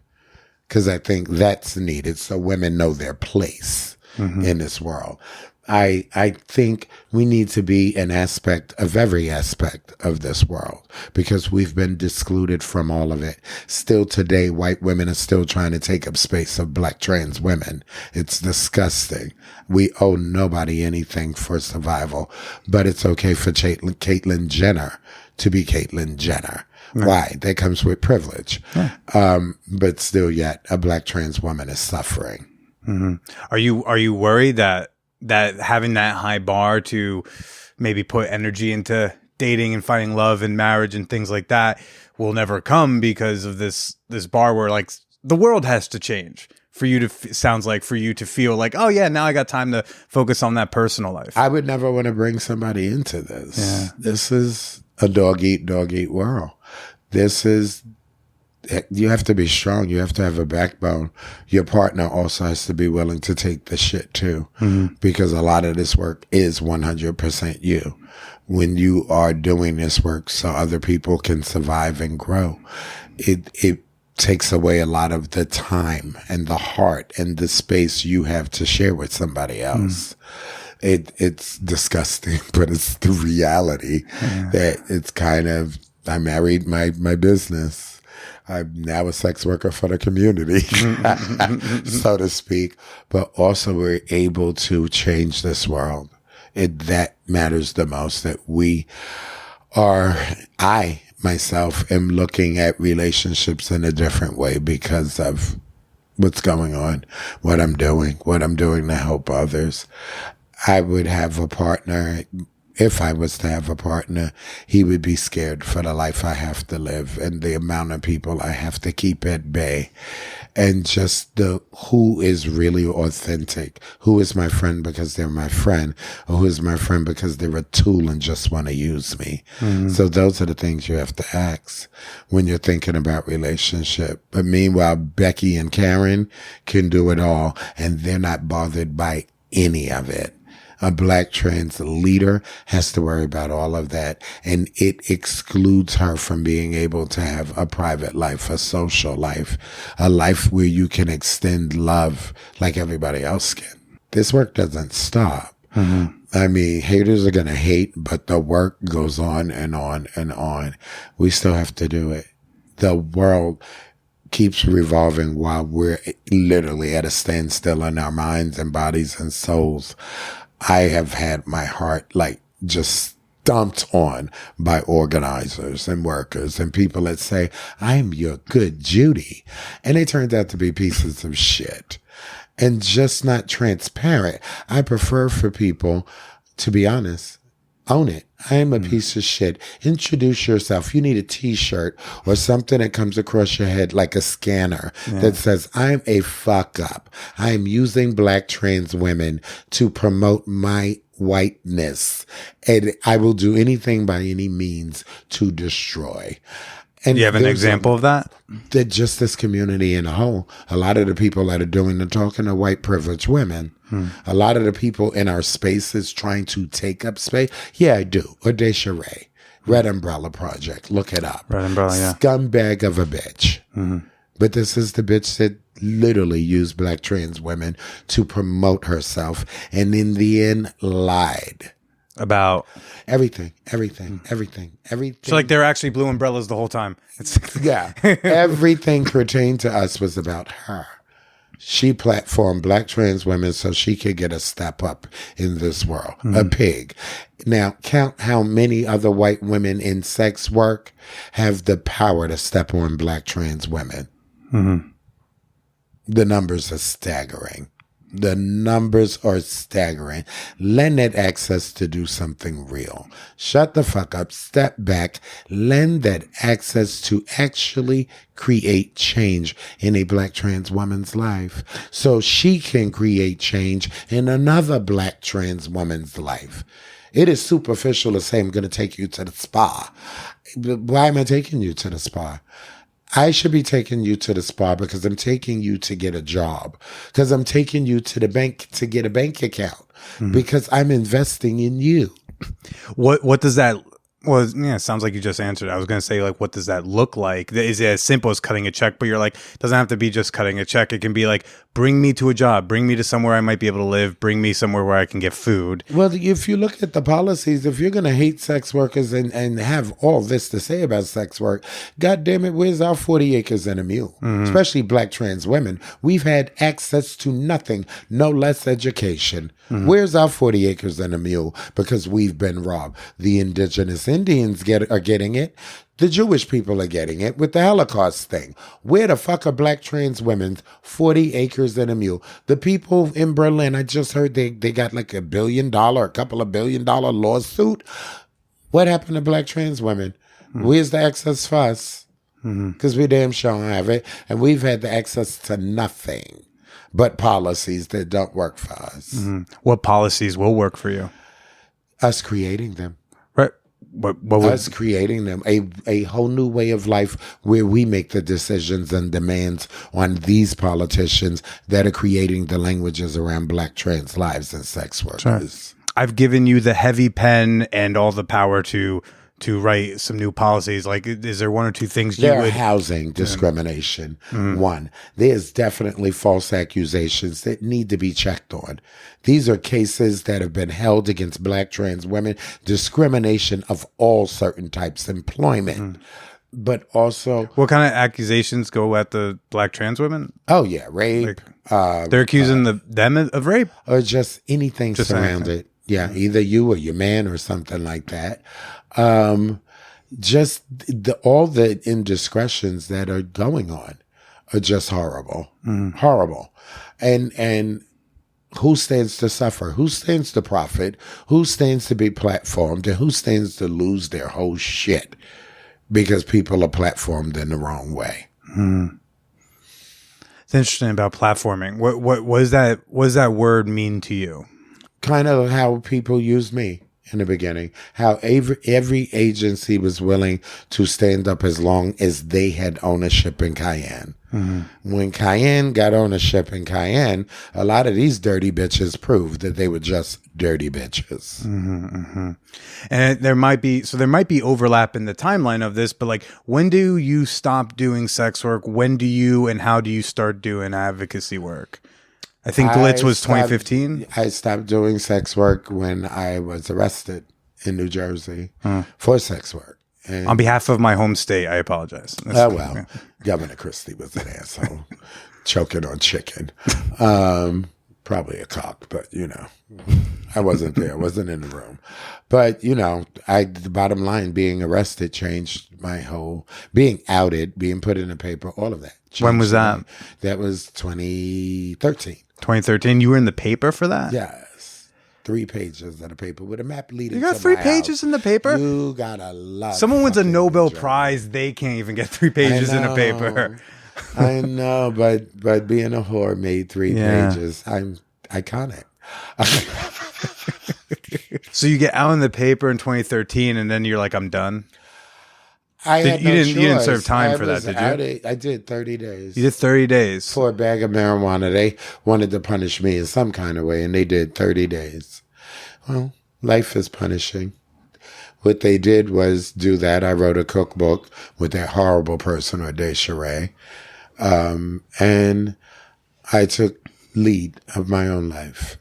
because I think that's needed so women know their place in this world. I think we need to be an aspect of every aspect of this world, because we've been excluded from all of it. Still today, white women are still trying to take up space of black trans women. It's disgusting. We owe nobody anything for survival, but it's okay for Caitlyn Jenner to be Caitlyn Jenner. Right. Why? That comes with privilege. Yeah. But still yet, a black trans woman is suffering. Mm-hmm. Are you worried that having that high bar to maybe put energy into dating and finding love and marriage and things like that will never come because of this bar where like the world has to change for you to sounds like for you to feel like, oh yeah, now I got time to focus on that personal life? I would never want to bring somebody into this. Yeah. This is a dog eat world. You have to be strong. You have to have a backbone. Your partner also has to be willing to take the shit too, because a lot of this work is 100% you. When you are doing this work so other people can survive and grow, it takes away a lot of the time and the heart and the space you have to share with somebody else. It's disgusting, but it's the reality that it's kind of, I married my business. I'm now a sex worker for the community, so to speak. But also we're able to change this world. That matters the most, that I myself am looking at relationships in a different way because of what's going on, what I'm doing to help others. I would have a partner. If I was to have a partner, he would be scared for the life I have to live and the amount of people I have to keep at bay. and just the who is really authentic. Who is my friend because they're my friend, or who is my friend because they're a tool and just want to use me. So those are the things you have to ask when you're thinking about relationship. But meanwhile, Becky and Karen can do it all, and they're not bothered by any of it. A Black trans leader has to worry about all of that, and it excludes her from being able to have a private life, a social life, a life where you can extend love like everybody else can. This work doesn't stop. I mean, haters are going to hate, but the work goes on and on and on. We still have to do it. The world keeps revolving while we're literally at a standstill in our minds and bodies and souls. I have had my heart like just stomped on by organizers and workers and people that say, I'm your good Judy. And they turned out to be pieces of shit and just not transparent. I prefer for people to be honest. Own it. I am a piece of shit. Introduce yourself. You need a t-shirt or something that comes across your head like a scanner that says, I'm a fuck up. I am using Black trans women to promote my whiteness. And I will do anything by any means to destroy. And you have an example of that? That just this community in a whole, a lot of the people that are doing the talking are white privileged women. A lot of the people in our spaces trying to take up space. Yeah, I do. Odesha Ray, Red Umbrella Project. Look it up. Red Umbrella, yeah. Scumbag of a bitch. But this is the bitch that literally used Black trans women to promote herself, and in the end lied. About everything. So like they're actually blue umbrellas the whole time. Yeah. Everything pertained to us was about her. She platformed Black trans women so she could get a step up in this world. A pig. Now, count how many other white women in sex work have the power to step on Black trans women. The numbers are staggering. Lend that access to do something real. Shut the fuck up. Step back. Lend that access to actually create change in a Black trans woman's life so she can create change in another Black trans woman's life. It is superficial to say I'm going to take you to the spa. Why am I taking you to the spa? I should be taking you to the spa because I'm taking you to get a job, because I'm taking you to the bank to get a bank account, because I'm investing in you. What does that? Well, yeah, it sounds like you just answered. I was going to say, like, what does that look like? Is it as simple as cutting a check? But you're like, it doesn't have to be just cutting a check. It can be like, bring me to a job, bring me to somewhere I might be able to live, bring me somewhere where I can get food. Well, if you look at the policies, if you're going to hate sex workers and have all this to say about sex work, God damn it, where's our 40 acres and a mule? Especially Black trans women. We've had access to nothing, no less education. Where's our 40 acres and a mule? Because we've been robbed. The indigenous Indians are getting it. The Jewish people are getting it with the Holocaust thing. Where the fuck are Black trans women's 40 acres and a mule? The people in Berlin, I just heard they got like a couple of $1 billion lawsuit. What happened to Black trans women? Where's the access for us? Because we damn sure don't have it. And we've had the access to nothing but policies that don't work for us. What policies will work for you? Us creating them. Right. What would... Us creating them. A whole new way of life where we make the decisions and demands on these politicians that are creating the languages around Black trans lives and sex workers. I've given you the heavy pen and all the power to write some new policies. Like, is there one or two things you would... housing discrimination. One, there's definitely false accusations that need to be checked on. These are cases that have been held against Black trans women, discrimination of all certain types of employment. But also... What kind of accusations go at the Black trans women? Oh, yeah, rape. They're accusing them of rape? Or just anything surrounded. Yeah, either you or your man or something like that. Just all the indiscretions that are going on are just horrible, horrible. And who stands to suffer? Who stands to profit? Who stands to be platformed? And who stands to lose their whole shit because people are platformed in the wrong way? It's interesting about platforming. What was that? What does that word mean to you? Kind of how people used me in the beginning. How every agency was willing to stand up as long as they had ownership in Ceyenne. When Ceyenne got ownership in Ceyenne, a lot of these dirty bitches proved that they were just dirty bitches. And there might be overlap in the timeline of this, but like, when do you stop doing sex work? When do you and how do you start doing advocacy work? I think Blitz was 2015. I stopped doing sex work when I was arrested in New Jersey for sex work. And On behalf of my home state, I apologize. well, Governor Christie was an asshole, choking on chicken. Probably a cock, but I wasn't there. I wasn't in the room. But the bottom line, being arrested changed my whole, being outed, being put in the paper, all of that. When was that? That was 2013. 2013. You were in the paper for that? Yes. 3 pages of the paper with a map leading You got to 3 my pages house. in the paper? You got a lot. Someone wins a fucking Nobel job. Prize, they can't even get 3 pages in a paper. I know, but being a whore made 3 pages. I'm iconic. So you get out in the paper in 2013, and then you're like, I'm done. You didn't serve time for that, did you? I did 30 days. You did 30 days. For a bag of marijuana. They wanted to punish me in some kind of way, and they did 30 days. Well, life is punishing. What they did was do that. I wrote a cookbook with that horrible person, Desiree. And I took lead of my own life.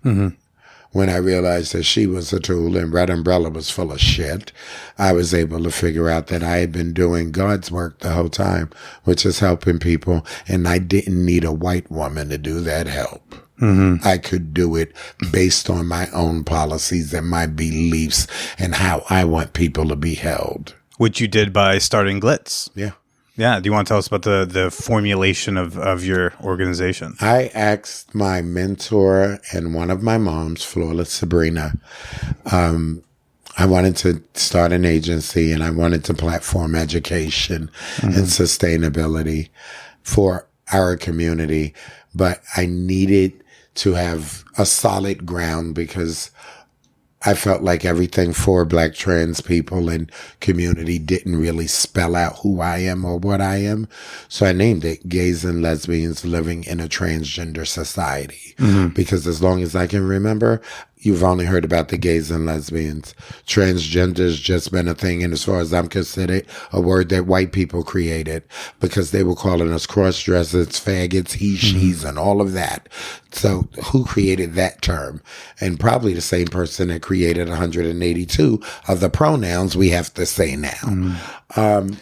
When I realized that she was a tool and Red Umbrella was full of shit, I was able to figure out that I had been doing God's work the whole time, which is helping people. And I didn't need a white woman to do that help. I could do it based on my own policies and my beliefs and how I want people to be held. Which you did by starting Glitz. Yeah. Yeah. Do you want to tell us about the formulation of your organization? I asked my mentor and one of my moms, Flawless Sabrina, I wanted to start an agency and I wanted to platform education and sustainability for our community. But I needed to have a solid ground because I felt like everything for Black trans people and community didn't really spell out who I am or what I am. So I named it Gays and Lesbians Living in a Transgender Society. Because as long as I can remember, you've only heard about the gays and lesbians. Transgender's just been a thing, and as far as I'm considered, a word that white people created because they were calling us cross-dressers, faggots, he, she's, and all of that. So who created that term? And probably the same person that created 182 of the pronouns we have to say now.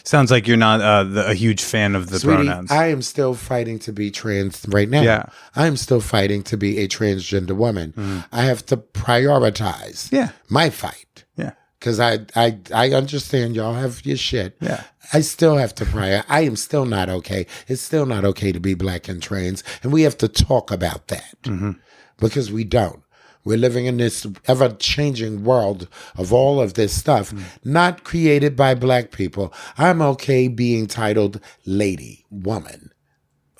Sounds like you're not a huge fan of the Sweetie, pronouns. I am still fighting to be trans right now. Yeah. I am still fighting to be a transgender woman. I have to prioritize my fight. Yeah. Because I understand y'all have your shit. Yeah. I still have to I am still not okay. It's still not okay to be Black and trans. And we have to talk about that. Because we don't. We're living in this ever-changing world of all of this stuff, not created by Black people. I'm okay being titled lady, woman.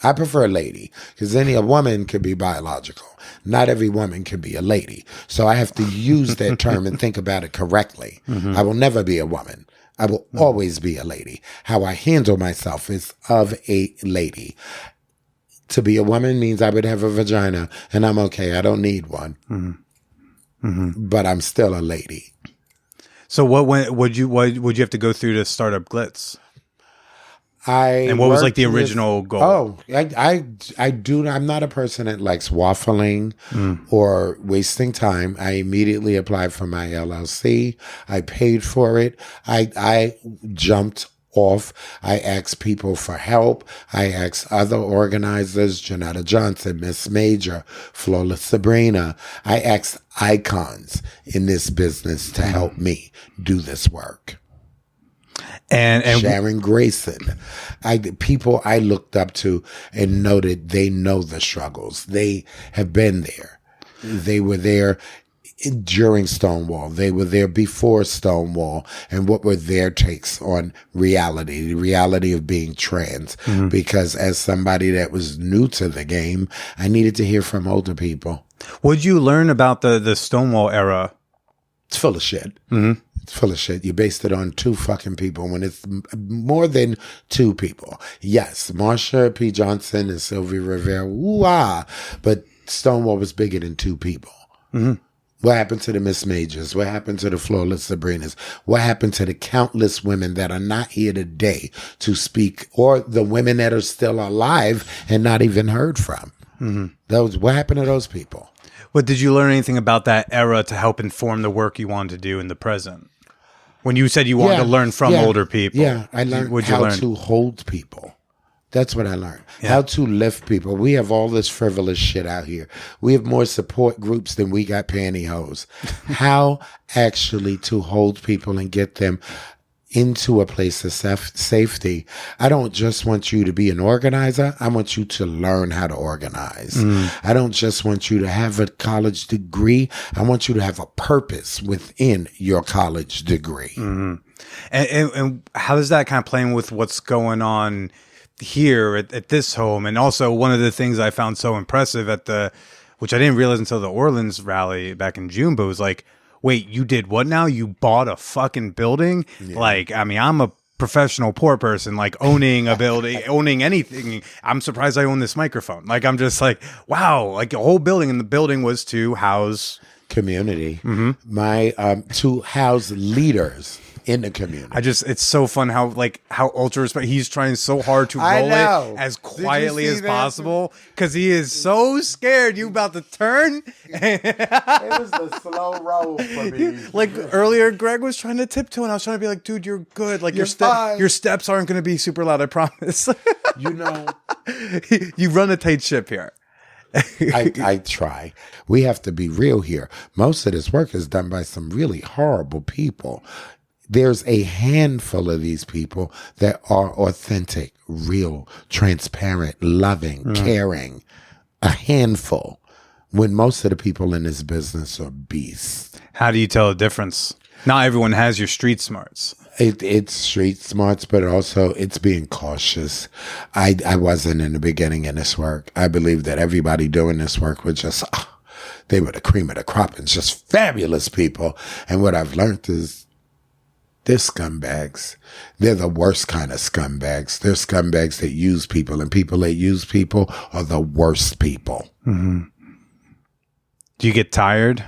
I prefer lady, because a woman could be biological. Not every woman can be a lady. So I have to use that term and think about it correctly. I will never be a woman. I will always be a lady. How I handle myself is of a lady. To be a woman means I would have a vagina, and I'm okay. I don't need one. But I'm still a lady. So what would you have to go through to start up Glitz? And what was like the original goal? Oh, I'm not a person that likes waffling or wasting time. I immediately applied for my LLC. I paid for it. I jumped off. I asked people for help. I asked other organizers, Janetta Johnson, Miss Major, Flawless Sabrina. I asked icons in this business to help me do this work. And Sharon Grayson, people I looked up to and noted they know the struggles. They have been there. They were there during Stonewall. They were there before Stonewall, and what were their takes on reality, the reality of being trans. Because as somebody that was new to the game, I needed to hear from older people. What'd you learn about the Stonewall era? It's full of shit. It's full of shit. You based it on two fucking people when it's more than two people. Yes, Marsha P. Johnson and Sylvia Rivera, ooh-ah, but Stonewall was bigger than two people. What happened to the Miss Majors? What happened to the Flawless Sabrinas? What happened to the countless women that are not here today to speak, or the women that are still alive and not even heard from? What happened to those people? But did you learn anything about that era to help inform the work you wanted to do in the present? When you said you wanted to learn from older people. Yeah, I learned how to hold people. That's what I learned. How to lift people. We have all this frivolous shit out here. We have more support groups than we got pantyhose. How actually to hold people and get them into a place of safety. I don't just want you to be an organizer. I want you to learn how to organize. I don't just want you to have a college degree. I want you to have a purpose within your college degree. And how does that kind of play in with what's going on here at this home? And also one of the things I found so impressive which I didn't realize until the Orleans rally back in June, but it was like, wait, you did what now? You bought a fucking building? Yeah. Like, I mean, I'm a professional poor person, like owning a building, owning anything. I'm surprised I own this microphone. Like, I'm just like, wow, like a whole building, and the building was to house community. My to house leaders in the community. It's so fun how ultra respect. He's trying so hard to roll it as quietly as possible because he is so scared you about to turn. It was the slow roll for me. Like earlier, Greg was trying to tiptoe, and I was trying to be like, "Dude, you're good. Like your steps aren't going to be super loud. I promise." You know, you run a tight ship here. I try. We have to be real here. Most of this work is done by some really horrible people. There's a handful of these people that are authentic, real, transparent, loving, caring. A handful. When most of the people in this business are beasts. How do you tell the difference? Not everyone has your street smarts. It's street smarts, but also it's being cautious. I wasn't in the beginning in this work. I believe that everybody doing this work was just, they were the cream of the crop and just fabulous people. And what I've learned is, they're scumbags. They're the worst kind of scumbags. They're scumbags that use people, and people that use people are the worst people. Do you get tired?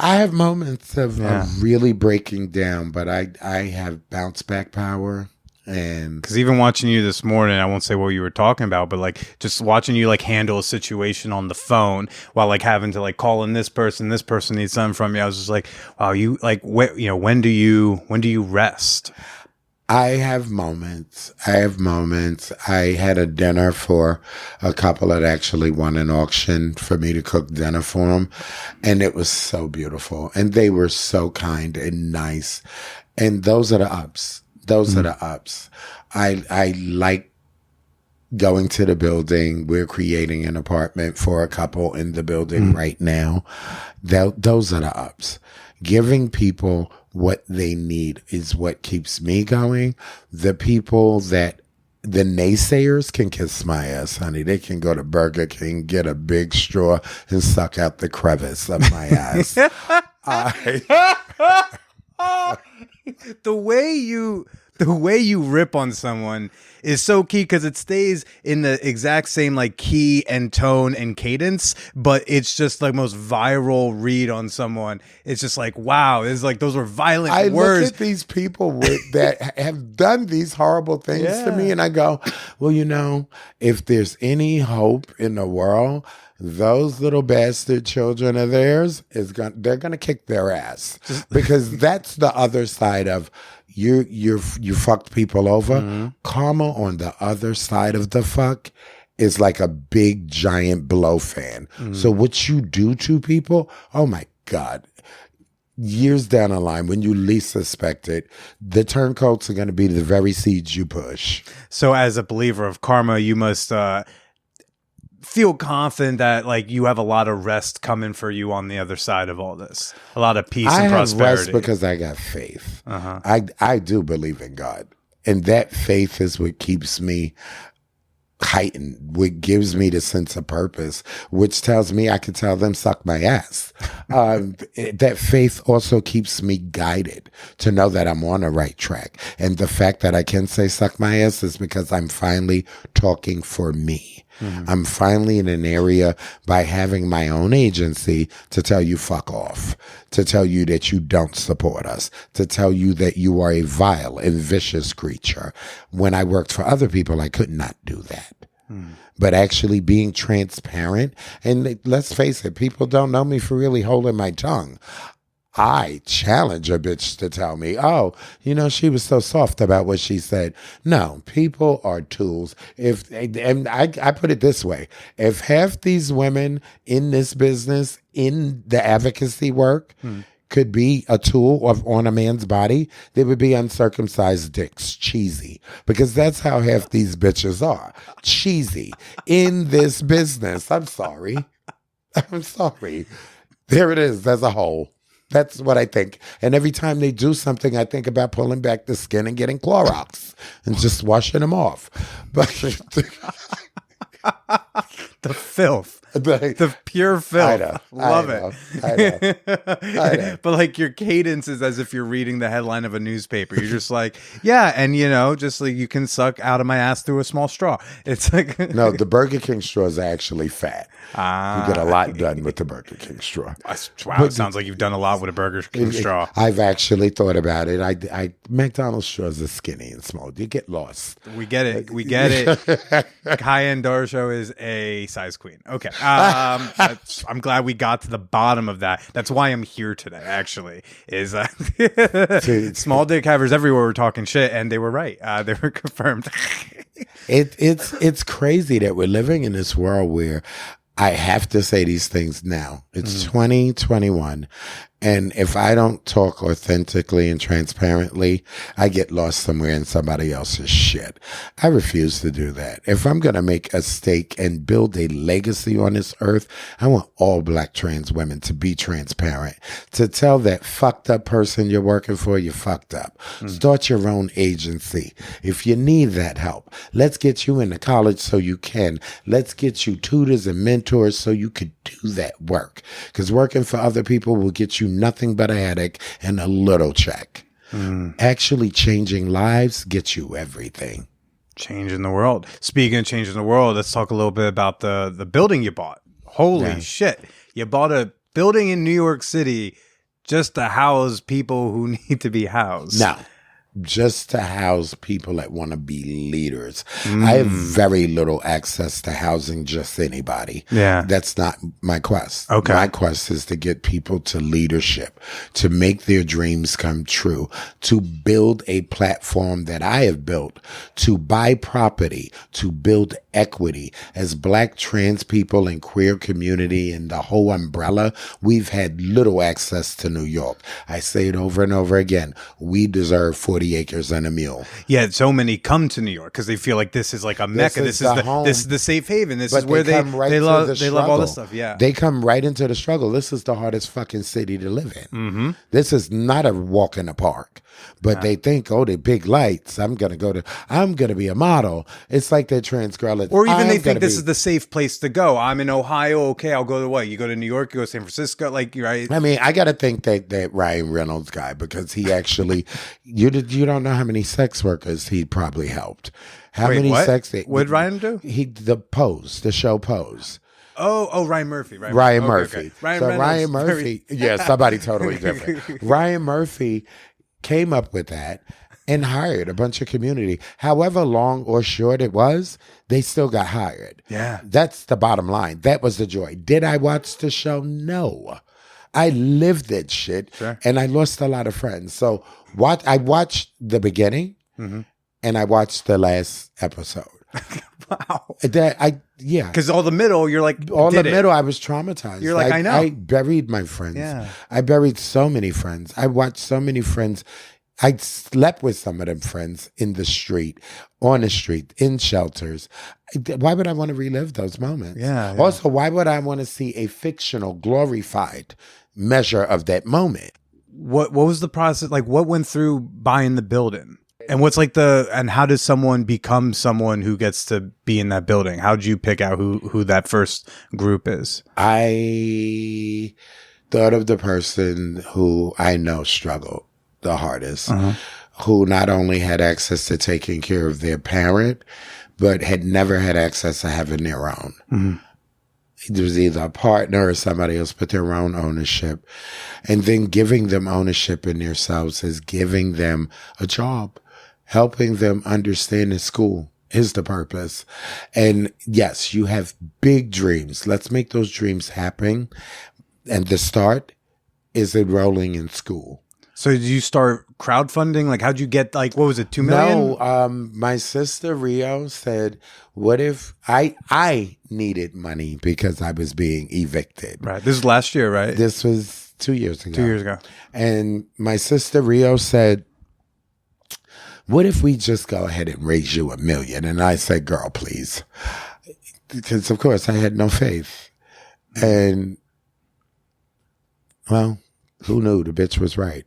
I have moments of really breaking down, but I have bounce back power. And because even watching you this morning, I won't say what you were talking about, but like just watching you like handle a situation on the phone while like having to like call in this person needs something from you. I was just like, wow, you like, when do you rest? I have moments. I had a dinner for a couple that actually won an auction for me to cook dinner for them. And it was so beautiful. And they were so kind and nice. And those are the ups. Those are the ups. I like going to the building. We're creating an apartment for a couple in the building right now. Those are the ups. Giving people what they need is what keeps me going. The people that the naysayers can kiss my ass, honey. They can go to Burger King, get a big straw, and suck out the crevice of my ass. The way you rip on someone is so key because it stays in the exact same like key and tone and cadence, but it's just like most viral read on someone. It's just like, wow, it's like those were violent words. I look at these people that have done these horrible things to me, and I go, well, if there's any hope in the world, those little bastard children of theirs they're gonna kick their ass, because that's the other side of you fucked people over. Karma on the other side of the fuck is like a big giant blow fan. So what you do to people, oh my God, years down the line, when you least suspect it, the turncoats are going to be the very seeds you push. So as a believer of karma, you must feel confident that like you have a lot of rest coming for you on the other side of all this. A lot of peace and prosperity. I have rest because I got faith. I do believe in God. And that faith is what keeps me heightened, what gives me the sense of purpose, which tells me I can tell them suck my ass. That faith also keeps me guided to know that I'm on the right track. And the fact that I can say suck my ass is because I'm finally talking for me. I'm finally in an area by having my own agency to tell you fuck off, to tell you that you don't support us, to tell you that you are a vile and vicious creature. When I worked for other people, I could not do that. But actually being transparent, and let's face it, people don't know me for really holding my tongue. I challenge a bitch to tell me, oh, she was so soft about what she said. No, people are tools. And I put it this way. If half these women in this business, in the advocacy work, could be a tool on a man's body, they would be uncircumcised dicks, cheesy. Because that's how half these bitches are. Cheesy. In this business. I'm sorry. There it is. There's a hole. That's what I think. And every time they do something, I think about pulling back the skin and getting Clorox and just washing them off. But the filth. The pure filth. Love it. I know. But like your cadence is as if you're reading the headline of a newspaper. You're just like, yeah, and just like you can suck out of my ass through a small straw. It's like no, the Burger King straw is actually fat. You get a lot done with the Burger King straw. Wow, it sounds like you've done a lot with a Burger King straw. I've actually thought about it. McDonald's straws are skinny and small. You get lost. We get it. Ceyenne Doroshow is a size queen. Okay. I'm glad we got to the bottom of that. That's why I'm here today, actually, is small dick havers everywhere were talking shit, and they were right. They were confirmed. It's crazy that we're living in this world where I have to say these things now. It's 2021. And if I don't talk authentically and transparently, I get lost somewhere in somebody else's shit. I refuse to do that. If I'm going to make a stake and build a legacy on this earth, I want all black trans women to be transparent, to tell that fucked up person you're working for, you fucked up. Start your own agency. If you need that help, let's get you into college so you can. Let's get you tutors and mentors so you could do that work. Because working for other people will get you nothing but a headache and a little check. Actually changing lives gets you everything. Changing the world. Speaking of changing the world, let's talk a little bit about the building you bought. Holy shit. You bought a building in New York City just to house people who need to be housed. No. Just to house people that want to be leaders. I have very little access to housing just anybody. Yeah. That's not my quest. Okay. My quest is to get people to leadership, to make their dreams come true, to build a platform that I have built, to buy property, to build equity. As black trans people and queer community and the whole umbrella, we've had little access to New York. I say it over and over again. We deserve 40 acres and a mule. Yeah, so many come to New York because they feel like this is like a mecca. This is the safe haven. This is where they love all this stuff. Yeah, they come right into the struggle. This is the hardest fucking city to live in. This is not a walk in the park. But they think, oh, the big lights. I'm gonna be a model. It's like that trans girl. Or even they think this is the safe place to go. I'm in Ohio. Okay, I'll go to what? You go to New York. You go to San Francisco. Like, right? I mean, I gotta think that Ryan Reynolds guy, because he actually, you don't know how many sex workers he probably helped. How many what? sex? What did Ryan do? The show Pose. Oh, Ryan Murphy. Ryan Murphy. Okay. Ryan Murphy. Yeah, somebody totally different. Ryan Murphy came up with that and hired a bunch of community. However long or short it was, they still got hired. Yeah. That's the bottom line. That was the joy. Did I watch the show? No. I lived that shit, and I lost a lot of friends. So I watched the beginning, and I watched the last episode. Wow. Because all the middle, you're like, I was traumatized. You're like, I know. I buried my friends. Yeah. I buried so many friends. I watched so many friends I slept with some of them friends in the street, on the street, in shelters. Why would I want to relive those moments? Yeah. Also, why would I want to see a fictional, glorified measure of that moment? What was the process? Like, what went through buying the building? And what's like and how does someone become someone who gets to be in that building? How did you pick out who that first group is? I thought of the person who I know struggled the hardest, who not only had access to taking care of their parent, but had never had access to having their own. It was either a partner or somebody else, but their own ownership. And then giving them ownership in themselves is giving them a job, helping them understand in school is the purpose. And yes, you have big dreams. Let's make those dreams happen. And the start is enrolling in school. So did you start crowdfunding? Like, how'd you get, like, what was it, 2 million? No, my sister Rio said, what if I needed money because I was being evicted? Right. This is last year, right? This was 2 years ago. 2 years ago. And my sister Rio said, what if we just go ahead and raise you $1 million? And I said, girl, please. Because, of course, I had no faith. And, well, who knew? The bitch was right.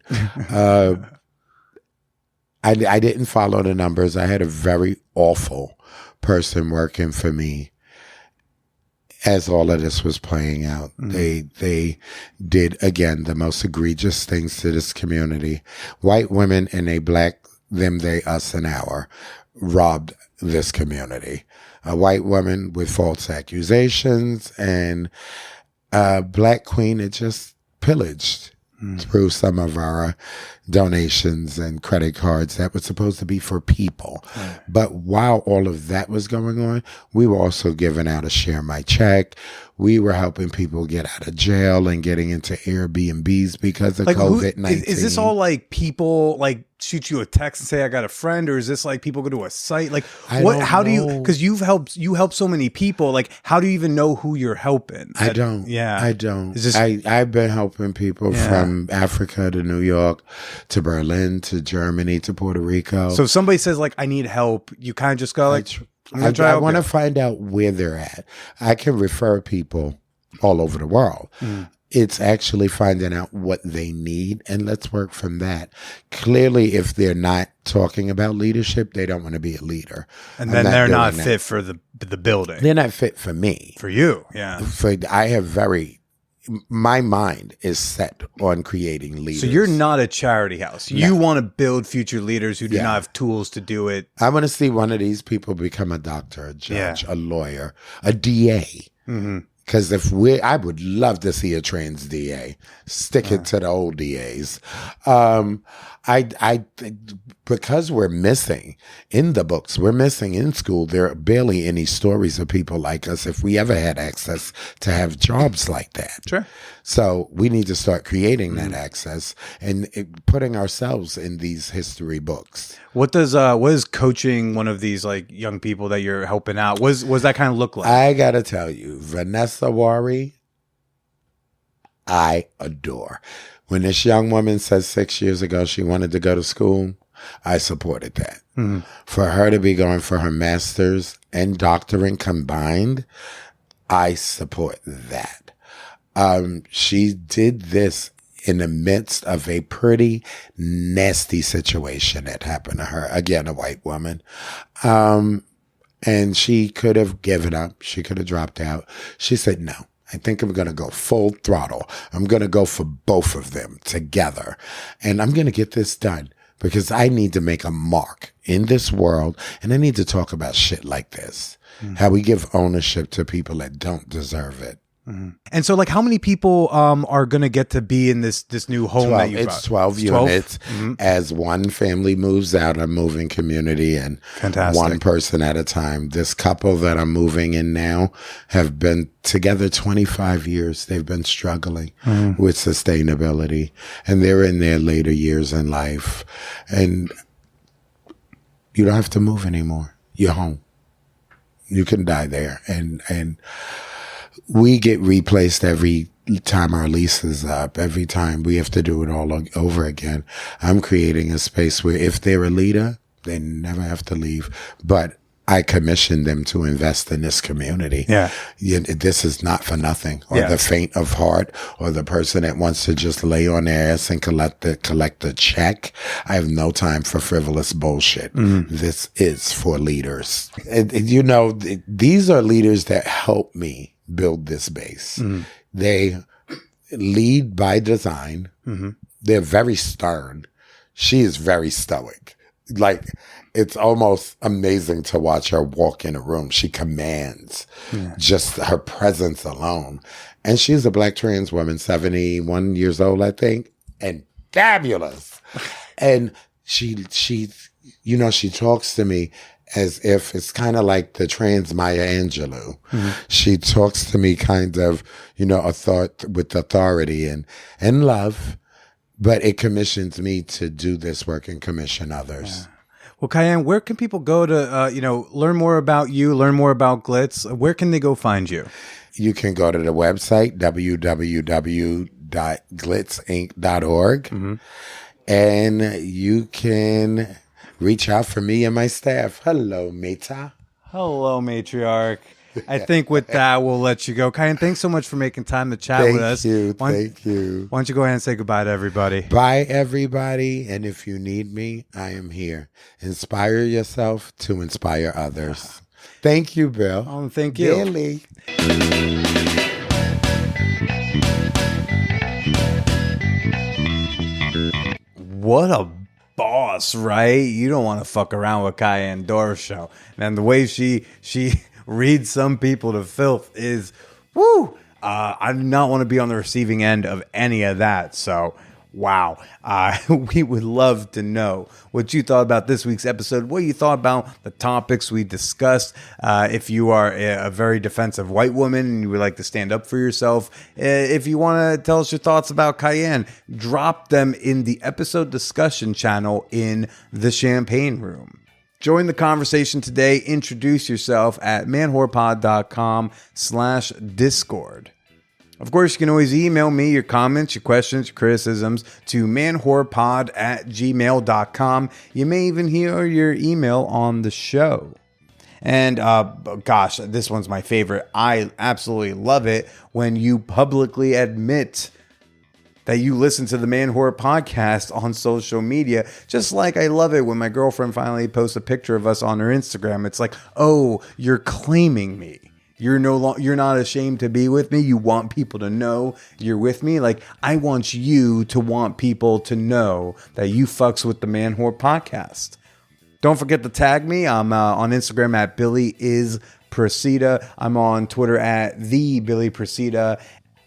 I didn't follow the numbers. I had a very awful person working for me as all of this was playing out. They did, again, the most egregious things to this community. White women and a black them, they, us, and our robbed this community. A white woman with false accusations and a black queen that just pillaged through some of our donations and credit cards that were supposed to be for people. Right. But while all of that was going on, we were also giving out a share my check. We were helping people get out of jail and getting into Airbnbs because of like COVID-19. Is this all like people like shoot you a text and say, I got a friend, or is this like people go to a site? Like how do you, because you helped so many people. Like, how do you even know who you're helping? I don't. Is this, I've been helping people from Africa to New York to Berlin to Germany to Puerto Rico. So if somebody says like, I need help, you kind of just go like, I want to find out where they're at. I can refer people all over the world. It's actually finding out what they need, and let's work from that. Clearly, if they're not talking about leadership, they don't want to be a leader. And then they're not fit for the building. They're not fit for me. For you, yeah. My mind is set on creating leaders. So you're not a charity house. You want to build future leaders who do not have tools to do it. I want to see one of these people become a doctor, a judge, a lawyer, a DA. Because I would love to see a trans DA. Stick it to the old DAs. Because we're missing in the books, we're missing in school. There are barely any stories of people like us if we ever had access to have jobs like that. Sure. So we need to start creating that access and putting ourselves in these history books. What is coaching one of these like young people that you're helping out? What does that kind of look like? I gotta tell you, Vanessa Wari, I adore. When this young woman said 6 years ago she wanted to go to school, I supported that. For her to be going for her master's and doctorate combined, I support that. She did this in the midst of a pretty nasty situation that happened to her. Again, a white woman. And she could have given up. She could have dropped out. She said, no, I think I'm going to go full throttle. I'm going to go for both of them together. And I'm going to get this done because I need to make a mark in this world. And I need to talk about shit like this. How we give ownership to people that don't deserve it. And so, like, how many people are going to get to be in this new home 12, that you brought? It's 12 units. As one family moves out, I'm moving community and one person at a time. This couple that I'm moving in now have been together 25 years. They've been struggling with sustainability, and they're in their later years in life. And you don't have to move anymore. You're home. You can die there. And we get replaced every time our lease is up, every time we have to do it all over again, I'm creating a space where if they're a leader, they never have to leave. But I commissioned them to invest in this community. Yeah. This is not for nothing. Or the faint of heart, or the person that wants to just lay on their ass and collect the check. I have no time for frivolous bullshit. This is for leaders. These are leaders that help me build this base. They lead by design. They're very stern. She is very stoic. Like, it's almost amazing to watch her walk in a room. She commands just her presence alone. And she's a Black trans woman, 71 years old, I think, and fabulous. And she talks to me as if it's kind of like the trans Maya Angelou. She talks to me kind of, with authority and love. But it commissions me to do this work and commission others. Yeah. Well, Ceyenne, where can people go to, learn more about you, learn more about Glitz? Where can they go find you? You can go to the website, www.glitzinc.org. And you can reach out for me and my staff. Hello, Meta. Hello, matriarch. I think with that, we'll let you go. Ceyenne, thanks so much for making time to chat with us. Thank you. Why don't you go ahead and say goodbye to everybody? Bye, everybody. And if you need me, I am here. Inspire yourself to inspire others. Thank you, Bill. Oh, thank you. Really. What a boss, right? You don't want to fuck around with Ceyenne Doroshow. And the way she reads some people to filth is, woo! I do not want to be on the receiving end of any of that. So, wow. We would love to know what you thought about this week's episode, what you thought about the topics we discussed. If you are a very defensive white woman and you would like to stand up for yourself, if you want to tell us your thoughts about Ceyenne, drop them in the episode discussion channel in the Champagne Room. Join the conversation today. Introduce yourself at manwhorepod.com/Discord. Of course, you can always email me your comments, your questions, your criticisms to manwhorepod@gmail.com. You may even hear your email on the show. And gosh, this one's my favorite. I absolutely love it when you publicly admit that you listen to the Man Whore podcast on social media. Just like I love it when my girlfriend finally posts a picture of us on her Instagram. It's like, oh, you're claiming me. You're not ashamed to be with me. You want people to know you're with me. Like, I want you to want people to know that you fucks with the Man Whore podcast. Don't forget to tag me. I'm on Instagram at BillyIsPresida. I'm on Twitter at TheBillyPresida.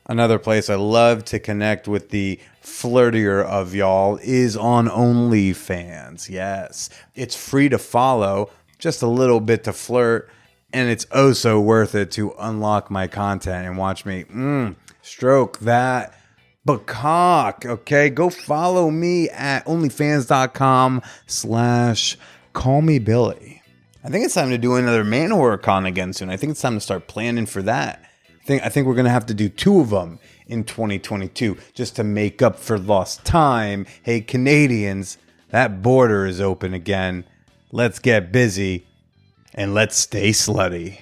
Another place I love to connect with the flirtier of y'all is on OnlyFans. Yes, it's free to follow, just a little bit to flirt, and it's oh so worth it to unlock my content and watch me stroke that bacock. Okay, go follow me at onlyfans.com/callmebilly. I think it's time to do another Man Horror Con again soon. I think it's time to start planning for that. I think we're going to have to do 2 of them in 2022 just to make up for lost time. Hey, Canadians, that border is open again. Let's get busy and let's stay slutty.